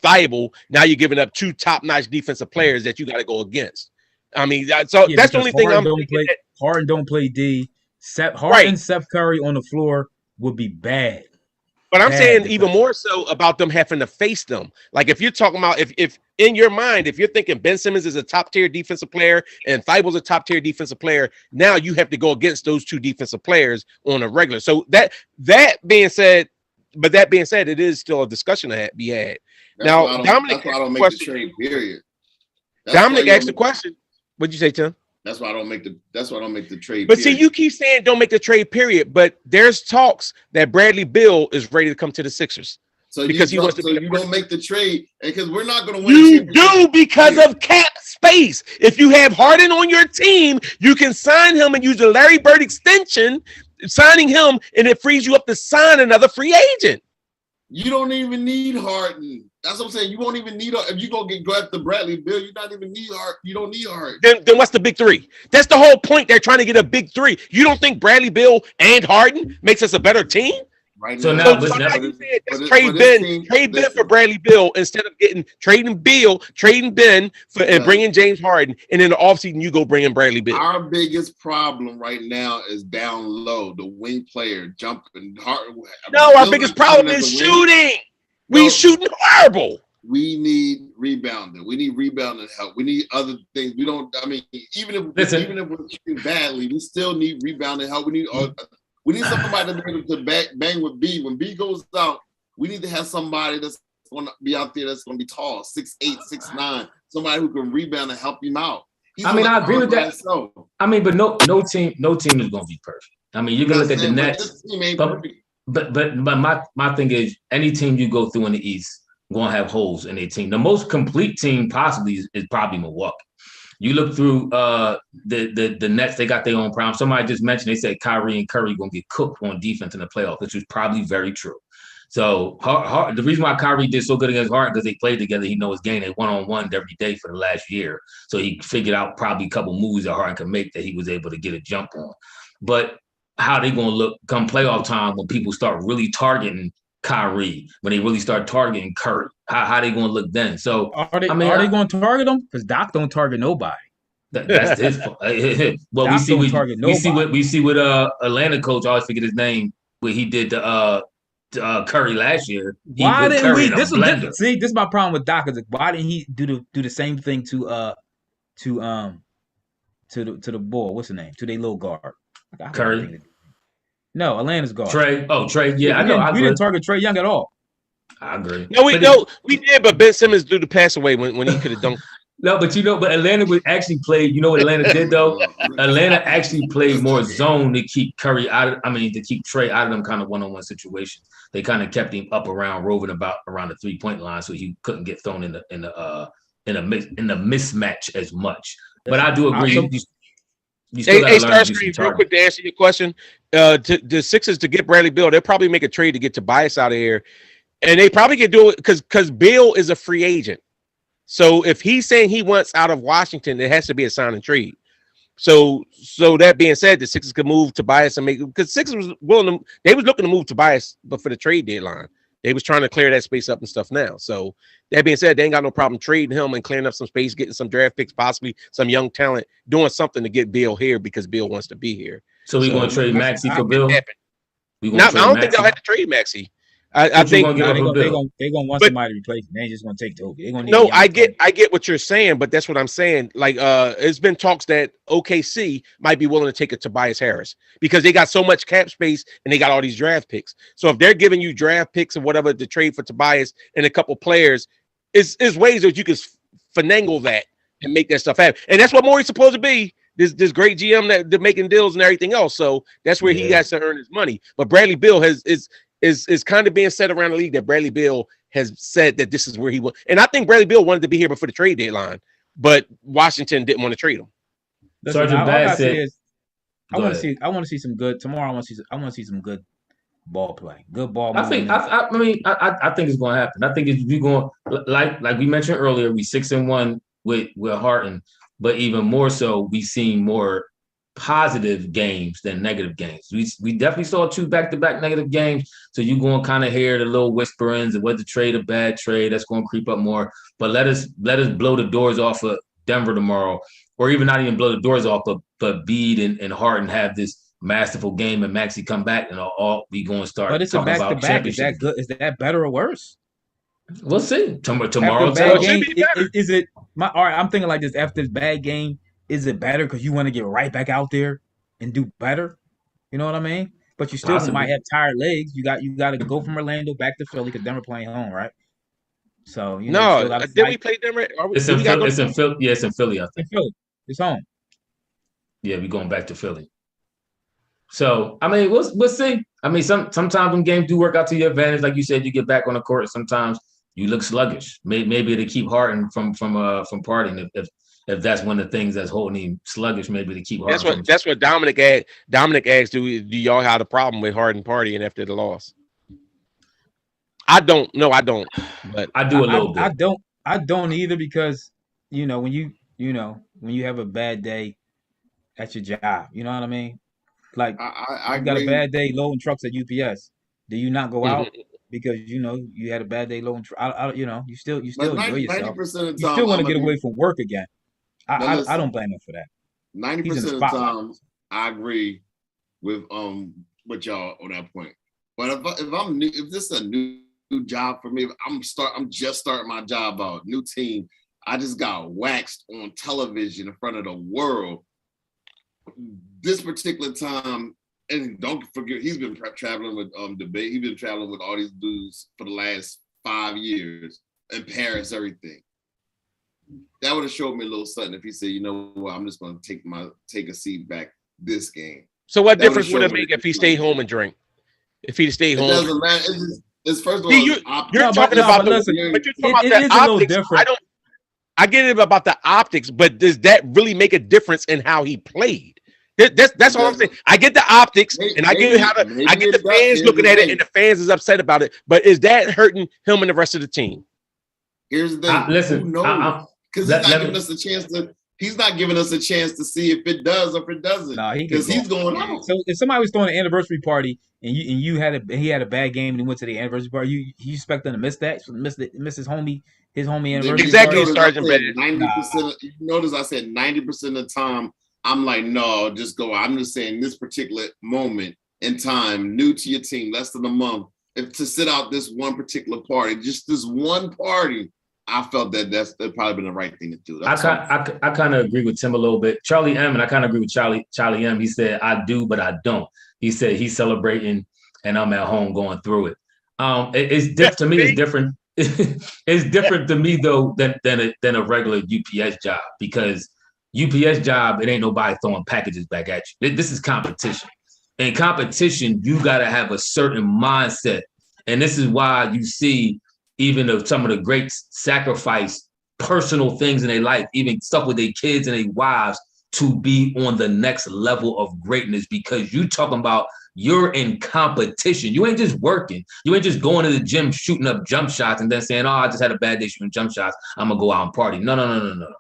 Thibault, now you're giving up two top-notch defensive players that you got to go against. I mean, that's the only thing I'm thinking. Harden don't play D. Harden, Seth Curry on the floor would be bad. But I'm saying even more so about them having to face them. Like if you're talking about if in your mind, if you're thinking Ben Simmons is a top tier defensive player and Thibault's a top tier defensive player, now you have to go against those two defensive players on a regular. So that being said, it is still a discussion to be had. Now, Dominic asked the question. Period. Dominic asked the question. What'd you say, Tim? That's why I don't make the trade. But see, you keep saying don't make the trade, period. But there's talks that Bradley Beal is ready to come to the Sixers. So because you don't make the trade, and because we're not going to win. You do because of cap space. If you have Harden on your team, you can sign him and use the Larry Bird extension, signing him, and it frees you up to sign another free agent. You don't even need Harden. That's what I'm saying. You won't even need if you go after Bradley Beal. You don't even need Harden. You don't need Harden. Then what's the big three? That's the whole point. They're trying to get a big three. You don't think Bradley Beal and Harden makes us a better team? Right so now, trade Ben for Bradley Beal instead of trading Ben and bringing James Harden, and in the offseason you go bring in Bradley Beal. Our biggest problem right now is down low, the wing player jumping hard. No, our biggest problem is shooting. We shooting horrible. We need rebounding. We need rebounding help. We need other things. We don't. I mean, even if we're shooting badly, we still need rebounding help. We need somebody to be able to bang with B. When B goes out, we need to have somebody that's going to be out there that's going to be tall, 6'8", 6'9", somebody who can rebound and help him out. I agree with that. I mean, but no team is going to be perfect. I mean, you can look at the Nets. But my thing is, any team you go through in the East going to have holes in their team. The most complete team possibly is probably Milwaukee. You look through the Nets, they got their own problem. Somebody just mentioned, they said Kyrie and Curry going to get cooked on defense in the playoffs, which is probably very true. So the reason why Kyrie did so good against Harden, because they played together, he knows his game. They one-on-one every day for the last year. So he figured out probably a couple moves that Harden could make that he was able to get a jump on. But how they going to look come playoff time when people start really targeting Kyrie, when they really start targeting Curry? How they going to look then? So are they going to target them? Because Doc don't target nobody. That's his fault. Well, we see what Atlanta coach, I always forget his name, what he did to Curry last year. Why didn't we? This is my problem with Doc. Is why didn't he do the same thing to the ball? What's the name? To their little guard. Curry. No, Atlanta's guard. Trey. Oh, Trey. Yeah, I know. We didn't target Trey Young at all. I agree. No, we did, but Ben Simmons threw the pass away when he could have dunked. No, but Atlanta would actually play. You know what Atlanta did though? Atlanta actually played more zone to keep Curry to keep Trey out of them kind of one-on-one situations. They kind of kept him up around, roving about around the 3-point line, so he couldn't get thrown in the mismatch as much. But I do agree. You still got to learn to do some targeting. Real quick to answer your question, the Sixers to get Bradley Beal, they'll probably make a trade to get Tobias out of here, and they probably can do it because Beal is a free agent. So if he's saying he wants out of Washington, it has to be a sign and trade. So that being said, the Sixers could move Tobias and make, because Sixers was willing to, they was looking to move Tobias, but for the trade deadline, they was trying to clear that space up and stuff now. So that being said, they ain't got no problem trading him and clearing up some space, getting some draft picks, possibly some young talent, doing something to get Bill here because Bill wants to be here. So we going to trade Maxey for Bill? I don't think they'll have to trade Maxey. I think they're gonna want somebody to replace him. They ain't just gonna take Toby. I get what you're saying, but that's what I'm saying. Like, it's been talks that OKC might be willing to take a Tobias Harris because they got so much cap space and they got all these draft picks. So if they're giving you draft picks or whatever to trade for Tobias and a couple players, is ways that you can finagle that and make that stuff happen. And that's what Morey's supposed to be. This great GM that they're making deals and everything else. So that's where he has to earn his money. But Bradley Beal is kind of being said around the league that Bradley Beal has said that this is where he was. And I think Bradley Beal wanted to be here before the trade deadline, but Washington didn't want to trade him. Sergeant Bass said, I want to see some good tomorrow. I want to see some good ball play, good ball. I think it's going to happen. I think we're going, like we mentioned earlier, we 6-1 with Harden, but even more so, we seen more positive games than negative games. We definitely saw 2 back-to-back negative games. So you're going to kind of hear the little whisperings of whether trade a bad trade, that's going to creep up more. But let us blow the doors off of Denver tomorrow, or even not even blow the doors off, but Biid and Harden have this masterful game and Maxey come back and all we going to start. But it's a back-to-back. Is that good? Is that better or worse? We'll see. Tomorrow game, is it? All right, I'm thinking like this. After this bad game, is it better because you want to get right back out there and do better? You know what I mean? But you still might have tired legs. You got to go from Orlando back to Philly because Denver playing home, right? So did we play Denver? It's in Philly. It's in Philly. Yeah, it's in Philly. I think. In Philly. It's home. Yeah, we're going back to Philly. So I mean, we'll see. I mean, sometimes when games do work out to your advantage, like you said, you get back on the court. Sometimes you look sluggish. Maybe to keep Harden from partying if that's one of the things that's holding him sluggish, maybe to keep Harden. That's what Dominic asked. Do y'all have a problem with Harden partying after the loss? I don't. No, I don't. But I do a little bit. I don't either because when you have a bad day at your job, you know what I mean? Like I got a bad day loading trucks at UPS. Do you not go out because you had a bad day loading? You still enjoy yourself. You still want to get away from work again. I don't blame him for that. 90% of the time, I agree with y'all on that point. But if this is a new job for me, I'm just starting my job out, new team. I just got waxed on television in front of the world. This particular time, and don't forget, he's been traveling with debate. He's been traveling with all these dudes for the last 5 years in Paris, everything. That would have showed me a little something if he said, you know what, I'm just going to take a seat back this game. So what difference would it make if he stayed home and drank? If he stayed home, it doesn't matter. It's first of all, you're talking about the optics. I get it about the optics, but does that really make a difference in how he played? That's all I'm saying. I get the optics, and I get the fans looking at it, and the fans is upset about it. But is that hurting him and the rest of the team? Here's the thing. Listen, who knows? Because he's not giving us a chance to see if it does or if it doesn't. No, because he's going out. So if somebody was throwing an anniversary party and he had a bad game and he went to the anniversary party, you expect them to miss that? Miss his homie anniversary. Exactly, party? Sergeant. 90%. You notice I said 90% of the time. I'm like, no, just go. I'm just saying this particular moment in time, new to your team, less than a month, to sit out this one particular party, just this one party, I felt that's probably been the right thing to do. I kind of agree with Tim a little bit. Charlie M, and I kind of agree with Charlie M. He said, I do, but I don't. He said he's celebrating and I'm at home going through it. To me, it's different. It's different to me though than a regular UPS job, because UPS job, it ain't nobody throwing packages back at you. This is competition. In competition, you got to have a certain mindset. And this is why you see even though some of the greats sacrifice personal things in their life, even stuff with their kids and their wives, to be on the next level of greatness, because you talking about you're in competition. You ain't just working. You ain't just going to the gym shooting up jump shots and then saying, "Oh, I just had a bad day shooting jump shots. I'm gonna go out and party." No.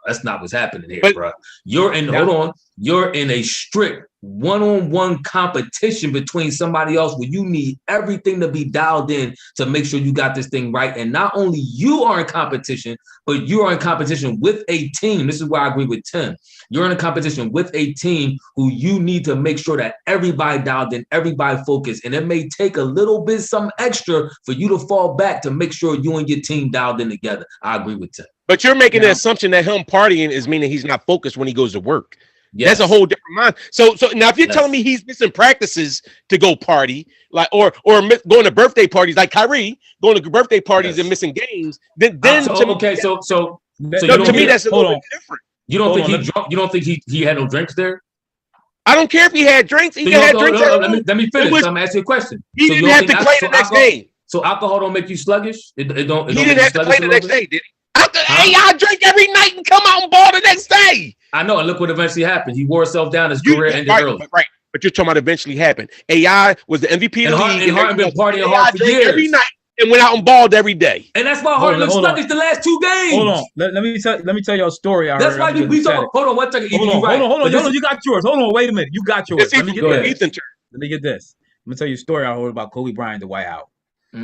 That's not what's happening here, bro. You're in. Hold on. You're in a strict one-on-one competition between somebody else where you need everything to be dialed in to make sure you got this thing right. And not only you are in competition, but you are in competition with a team. This is where I agree with Tim. You're in a competition with a team who you need to make sure that everybody dialed in, everybody focused. And it may take a little bit, some extra for you to fall back to make sure you and your team dialed in together. I agree with Tim. But you're making the assumption that him partying is meaning he's not focused when he goes to work. Yes. That's a whole different mind. So now if you're telling me he's missing practices to go party, like or going to birthday parties like Kyrie, going to birthday parties and missing games, then to me that's a little bit different. You don't think he drunk? You don't think he had no drinks there? I don't care if he had drinks. He had drinks. Let me finish. I'm asking you a question. He didn't have to play the next day. So alcohol don't make you sluggish? He didn't have to play the next day, did he? Hey, y'all drink every night and come out and ball the next day. I know, and look what eventually happened. He wore himself down. His career ended early. Right, but you're talking about eventually happened. AI was the MVP of the league. And Harden been partying hard for years. Every night and went out and balled every day. And that's why Harden looked sluggish the last 2 games. Hold on. Let me tell you a story. That's why we talk. Hold on one second. Hold on. You got yours. Hold on. Wait a minute. You got yours. Let me get this. Let me get this. I'm gonna tell you a story I heard about Kobe Bryant, the Dwight Howard.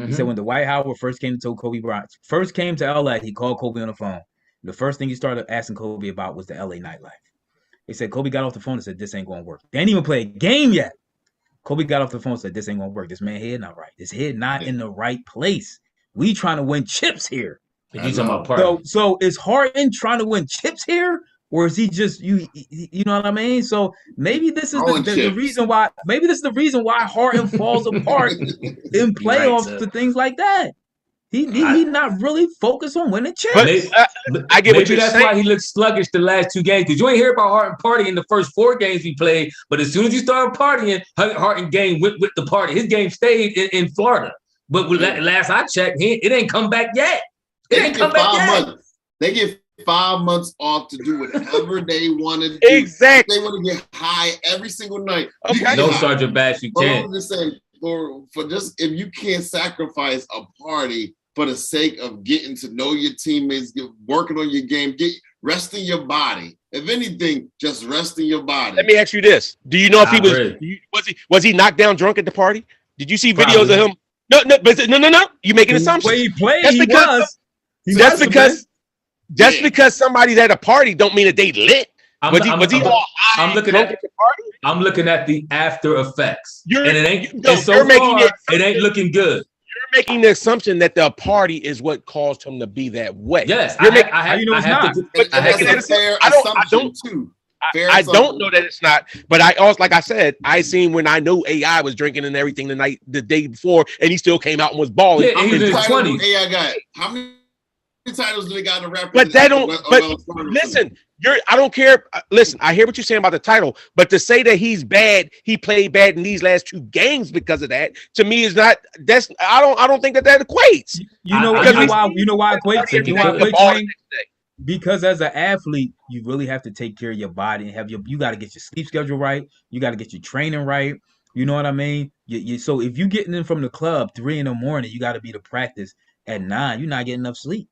He said when the Dwight Howard first came to Kobe Bryant, first came to LA, he called Kobe on the phone. The first thing he started asking Kobe about was the LA nightlife. He said Kobe got off the phone and said, "This ain't gonna work." They ain't even play a game yet. Kobe got off the phone and said, "This ain't gonna work. This man head not right. His head not in the right place. We trying to win chips here." So is Harden trying to win chips here, or is he just you know what I mean? So maybe this is the reason why. Maybe this is the reason why Harden falls apart in playoffs to things like that. He not really focused on winning chips. I get what you're that's saying. Why he looked sluggish the last 2 games. Because you ain't hear about Harden partying in the first 4 games he played. But as soon as you started partying, Harden game with the party. His game stayed in Florida. But last I checked, it ain't come back yet. It ain't come back yet. Months. They get 5 months off to do whatever they want to do. Exactly. They want to get high every single night. Okay. No Sergeant Bash, you can't. I'm just saying, for just if you can't sacrifice a party for the sake of getting to know your teammates, working on your game, resting your body. If anything, just resting your body. Let me ask you this: do you know if was he knocked down drunk at the party? Did you see videos of him? No. You making assumptions. The way he played, Just because somebody's at a party don't mean that they lit. I'm looking at the after effects, and it ain't looking good. You're making the assumption that the party is what caused him to be that way. Yes, I don't know that it's not, but I also, like I said, I seen when I know AI was drinking and everything the day before, and he still came out and was balling. Yeah, he was in 20. AI got how many titles do they got in the rap? But they don't. Listen, I don't care. Listen, I hear what you're saying about the title, but to say that he's bad, he played bad in these last 2 games because of that, to me is not. That's I don't think that equates. You know why it equates? Because as an athlete, you really have to take care of your body and you got to get your sleep schedule right. You got to get your training right. You know what I mean? So if you getting in from the club 3 a.m, you got to be to practice at 9. You're not getting enough sleep.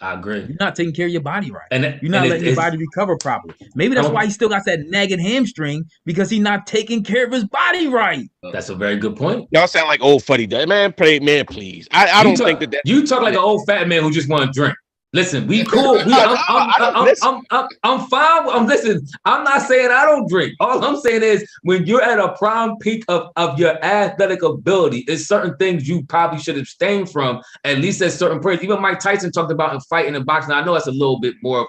I agree. You're not taking care of your body right. And you're not letting your body recover properly. Maybe that's why he still got that nagging hamstring, because he's not taking care of his body right. That's a very good point. Y'all sound like old fuddy duddy. Man, please. I don't think that you talk like an old fat man who just want to drink. Listen, we cool. I'm fine. Listen, I'm not saying I don't drink. All I'm saying is when you're at a prime peak of your athletic ability, it's certain things you probably should abstain from, at least at certain points. Even Mike Tyson talked about in fighting and boxing. I know that's a little bit more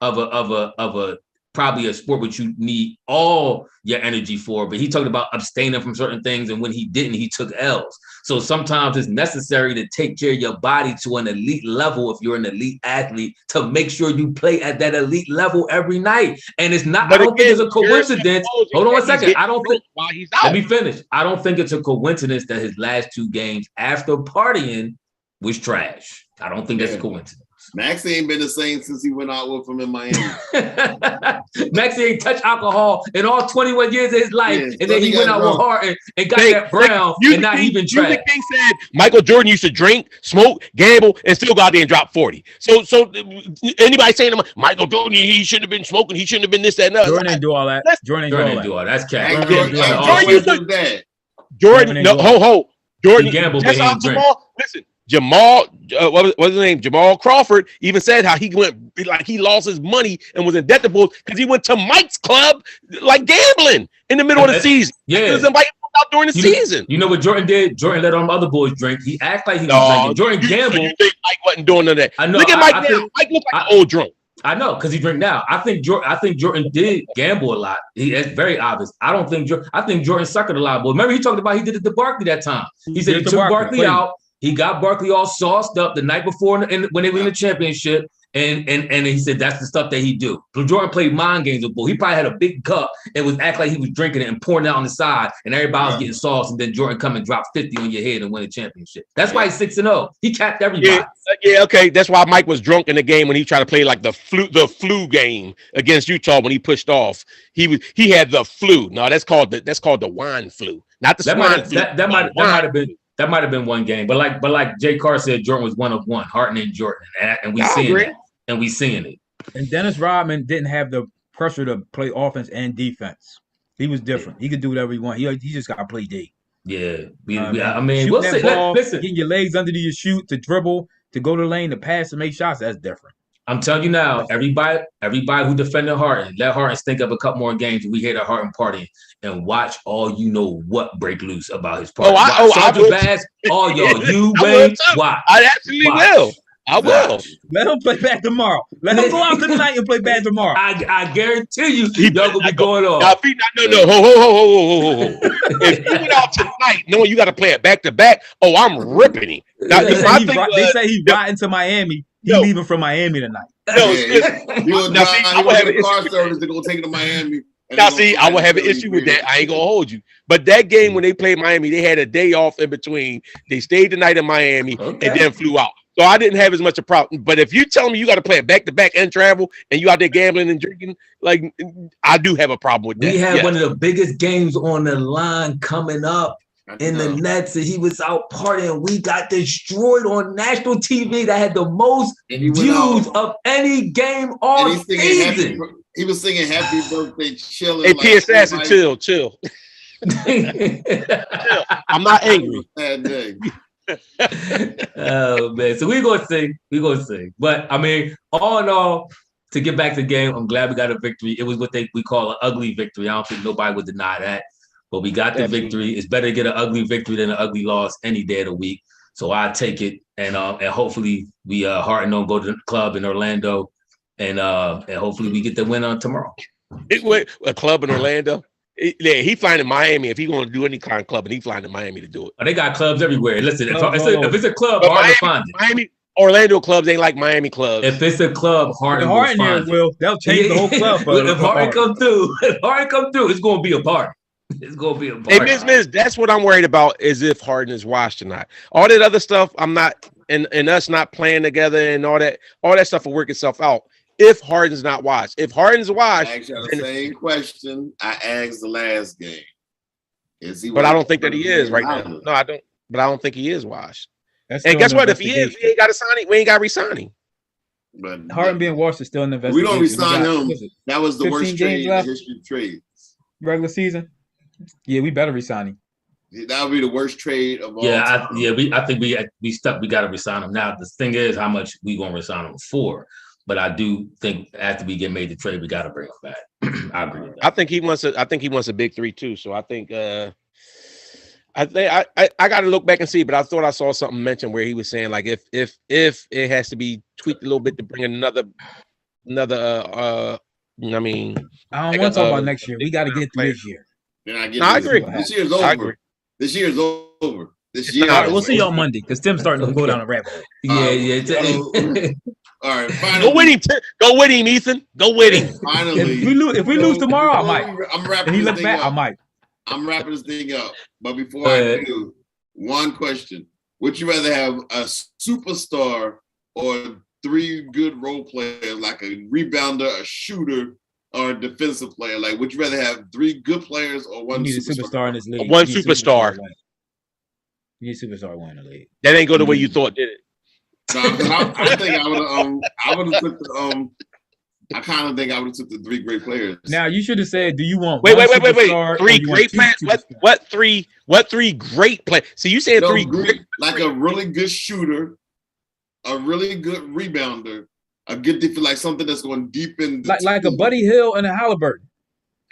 of a probably a sport which you need all your energy for, but he talked about abstaining from certain things, and when he didn't, he took L's. So sometimes it's necessary to take care of your body to an elite level if you're an elite athlete, to make sure you play at that elite level every night. And it's not, I don't think it's a coincidence. Hold on one second. Let me finish. I don't think it's a coincidence that his last 2 games after partying was trash. I don't think that's a coincidence. Maxey ain't been the same since he went out with him in Miami. Maxey ain't touched alcohol in all 21 years of his life, Yeah, and then he went out with Harden and got that brown, and now he been trash. King said Michael Jordan used to drink, smoke, gamble, and still go out there and drop 40. So anybody saying to Michael Jordan, he shouldn't have been smoking, he shouldn't have been this, that, and that. Jordan didn't do all that. Jordan didn't do all that. That's cat. Jordan, Jordan gambled, that's but how Jamal. Listen, Jamal, what was his name? Jamal Crawford even said how he went like he lost his money and was in debt to Bulls because he went to Mike's club like gambling in the middle of the season. Yeah, he was invited out during the season. You know what Jordan did? Jordan let all them other boys drink. He acted like he was drinking. Jordan gambled. You think Mike wasn't doing none of that? I know. Look at Mike now. Mike looked like an old drunk. I know because he drink now. I think Jordan did gamble a lot. It's very obvious. I think Jordan suckered a lot. But remember he talked about he did it to Barkley that time. He said he took Barkley out. He got Barkley all sauced up the night before when they were in the championship. And he said that's the stuff that he do. So Jordan played mind games with Bull. He probably had a big cup and was acting like he was drinking it and pouring it out on the side, and everybody was getting sauce. And then Jordan come and drop 50 on your head and win a championship. That's why he's 6-0. He capped everybody. Yeah, okay. That's why Mike was drunk in the game when he tried to play like the flu game against Utah when he pushed off. He had the flu. No, that's called the wine flu, not the swine flu. That might have been one game, but like Jay Carr said, Jordan was one of one. Harden and Jordan, and we seeing it. And we seeing it. And Dennis Rodman didn't have the pressure to play offense and defense. He was different. He could do whatever he want. He just got to play D. Yeah. I mean, we'll see. Listen, getting your legs under you, shoot, to dribble, to go to the lane, to pass, to make shots, that's different. I'm telling you now, everybody who defended Harden, let Harden stink up a couple more games and we hear the Harden party and watch all you know what break loose about his party. All y'all, you wait, watch. I absolutely will. I will. Let him play bad tomorrow. Let him go out tonight and play bad tomorrow. I guarantee you, y'all gonna be going on. No. Ho. If you went out tonight knowing you got to play it back to back, I'm ripping him. Now, they say he riding to Miami. He leaving from Miami tonight. He will have a car service to go take him to Miami. Now, see, I will have an issue with that. I ain't gonna hold you. But that game when they played Miami, they had a day off in between. They stayed the night in Miami and then flew out. So I didn't have as much a problem. But if you tell me you got to play it back to back and travel, and you out there gambling and drinking, like I do have a problem with that. We had one of the biggest games on the line coming up in the Nets, and he was out partying. We got destroyed on national TV. That had the most views of any game all season. He was singing "Happy Birthday," chilling. Hey, P.S. Acid, chill. I'm not angry. Bad day. Oh man, so we're gonna sing. But I mean, all in all, to get back to the game, I'm glad we got a victory. It was what we call an ugly victory. I don't think nobody would deny that. But we got the victory. It's better to get an ugly victory than an ugly loss any day of the week. So I take it, and hopefully we Harden don't go to the club in Orlando, and hopefully we get the win on tomorrow. It went a club in Orlando. He flying to Miami. If he going to do any kind of club, and he flying to Miami to do it. Oh, they got clubs everywhere. Listen, if it's a club, hard to find it. Miami, Orlando clubs ain't like Miami clubs. If it's a club, Harden will find it. They'll change the whole club. If Harden come through, it's going to be a party. It's going to be a party. Hey, Miz, that's what I'm worried about is if Harden is washed or not. All that other stuff, I'm not, and us not playing together and all that stuff will work itself out. If Harden's not washed. If Harden's washed. I asked you the same question I asked the last game. Is he? But I don't think that he is right now. No, I don't. But I don't think he is washed. And guess what? If he is, we ain't got to sign him. We ain't got to re-sign him. But Harden being washed is still an investigation. We don't re-sign him. That was the worst trade in the history of trades. Regular season. Yeah, we better re-sign him. That would be the worst trade of all time. I think we stuck. We got to re-sign him. Now the thing is, how much we gonna re-sign him for? But I do think after we get made the trade, we got to bring him back. I agree with that. I think he wants a big three too. So I think I got to look back and see. But I thought I saw something mentioned where he was saying like if it has to be tweaked a little bit to bring another. I mean, I don't want to talk about next year. We got to get through this year. I agree. This year's over. This year's over. All right, we'll see you on Monday because Tim's starting to go down a rabbit hole. Yeah. All right, finally. Go with him, Ethan. Go with him. Finally, if we lose tomorrow, I might. I'm wrapping this thing up. I might. I'm wrapping this thing up. But before I do, one question: would you rather have a superstar or three good role players, like a rebounder, a shooter, or a defensive player? Like, would you rather have three good players or one You need a superstar? superstar in this league. One You need a superstar. win. You need a superstar win in the league. That ain't go the way you thought, did it? No, because I think I would have took the I kind of think I would have took the three great players. Now you should have said, "Do you want Wait. superstar Three or you want great two players. superstars?" What three great players? So you said three great, like a really good shooter, a really good rebounder, a good defense, like something that's going deep in the like a Buddy Hill and a Halliburton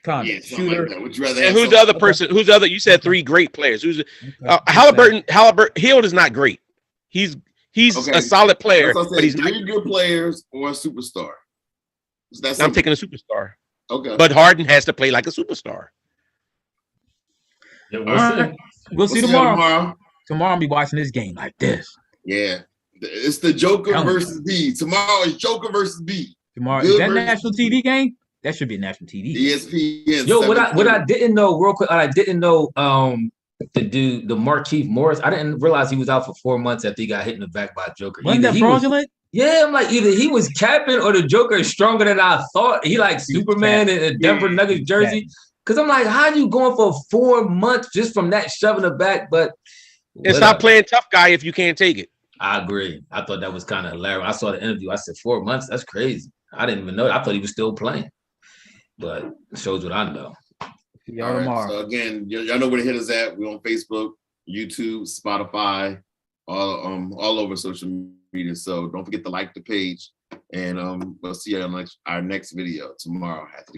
kind yeah, of shooter. like that. Would you rather And have who's the other person? Who's the other? You said three great players. Who's Halliburton? Hill is not great. He's a solid player, but he's three not good players or a superstar. I'm taking a superstar. Okay. But Harden has to play like a superstar. Yeah, we'll see tomorrow. Tomorrow I'll be watching this game like this. Yeah. It's the Joker versus Biid. Tomorrow is Joker versus Biid. Tomorrow is that national TV game? That should be a national TV game. ESPN. Yo, what I didn't know, real quick, I didn't know the dude, the Markieff Morris, I didn't realize he was out for 4 months after he got hit in the back by Joker. Wasn't that fraudulent? Yeah, I'm like, either he was capping or the Joker is stronger than I thought. He like Superman in a Denver Nuggets jersey. Because I'm like, how are you going for 4 months just from that shoving the back? But it's not playing tough guy if you can't take it. I agree. I thought that was kind of hilarious. I saw the interview. I said 4 months. That's crazy. I didn't even know. I thought he was still playing. But it shows what I know. All right. So again, y'all know where to hit us at. We're on Facebook, YouTube, Spotify, all over social media. So don't forget to like the page. And we'll see you on our next video tomorrow.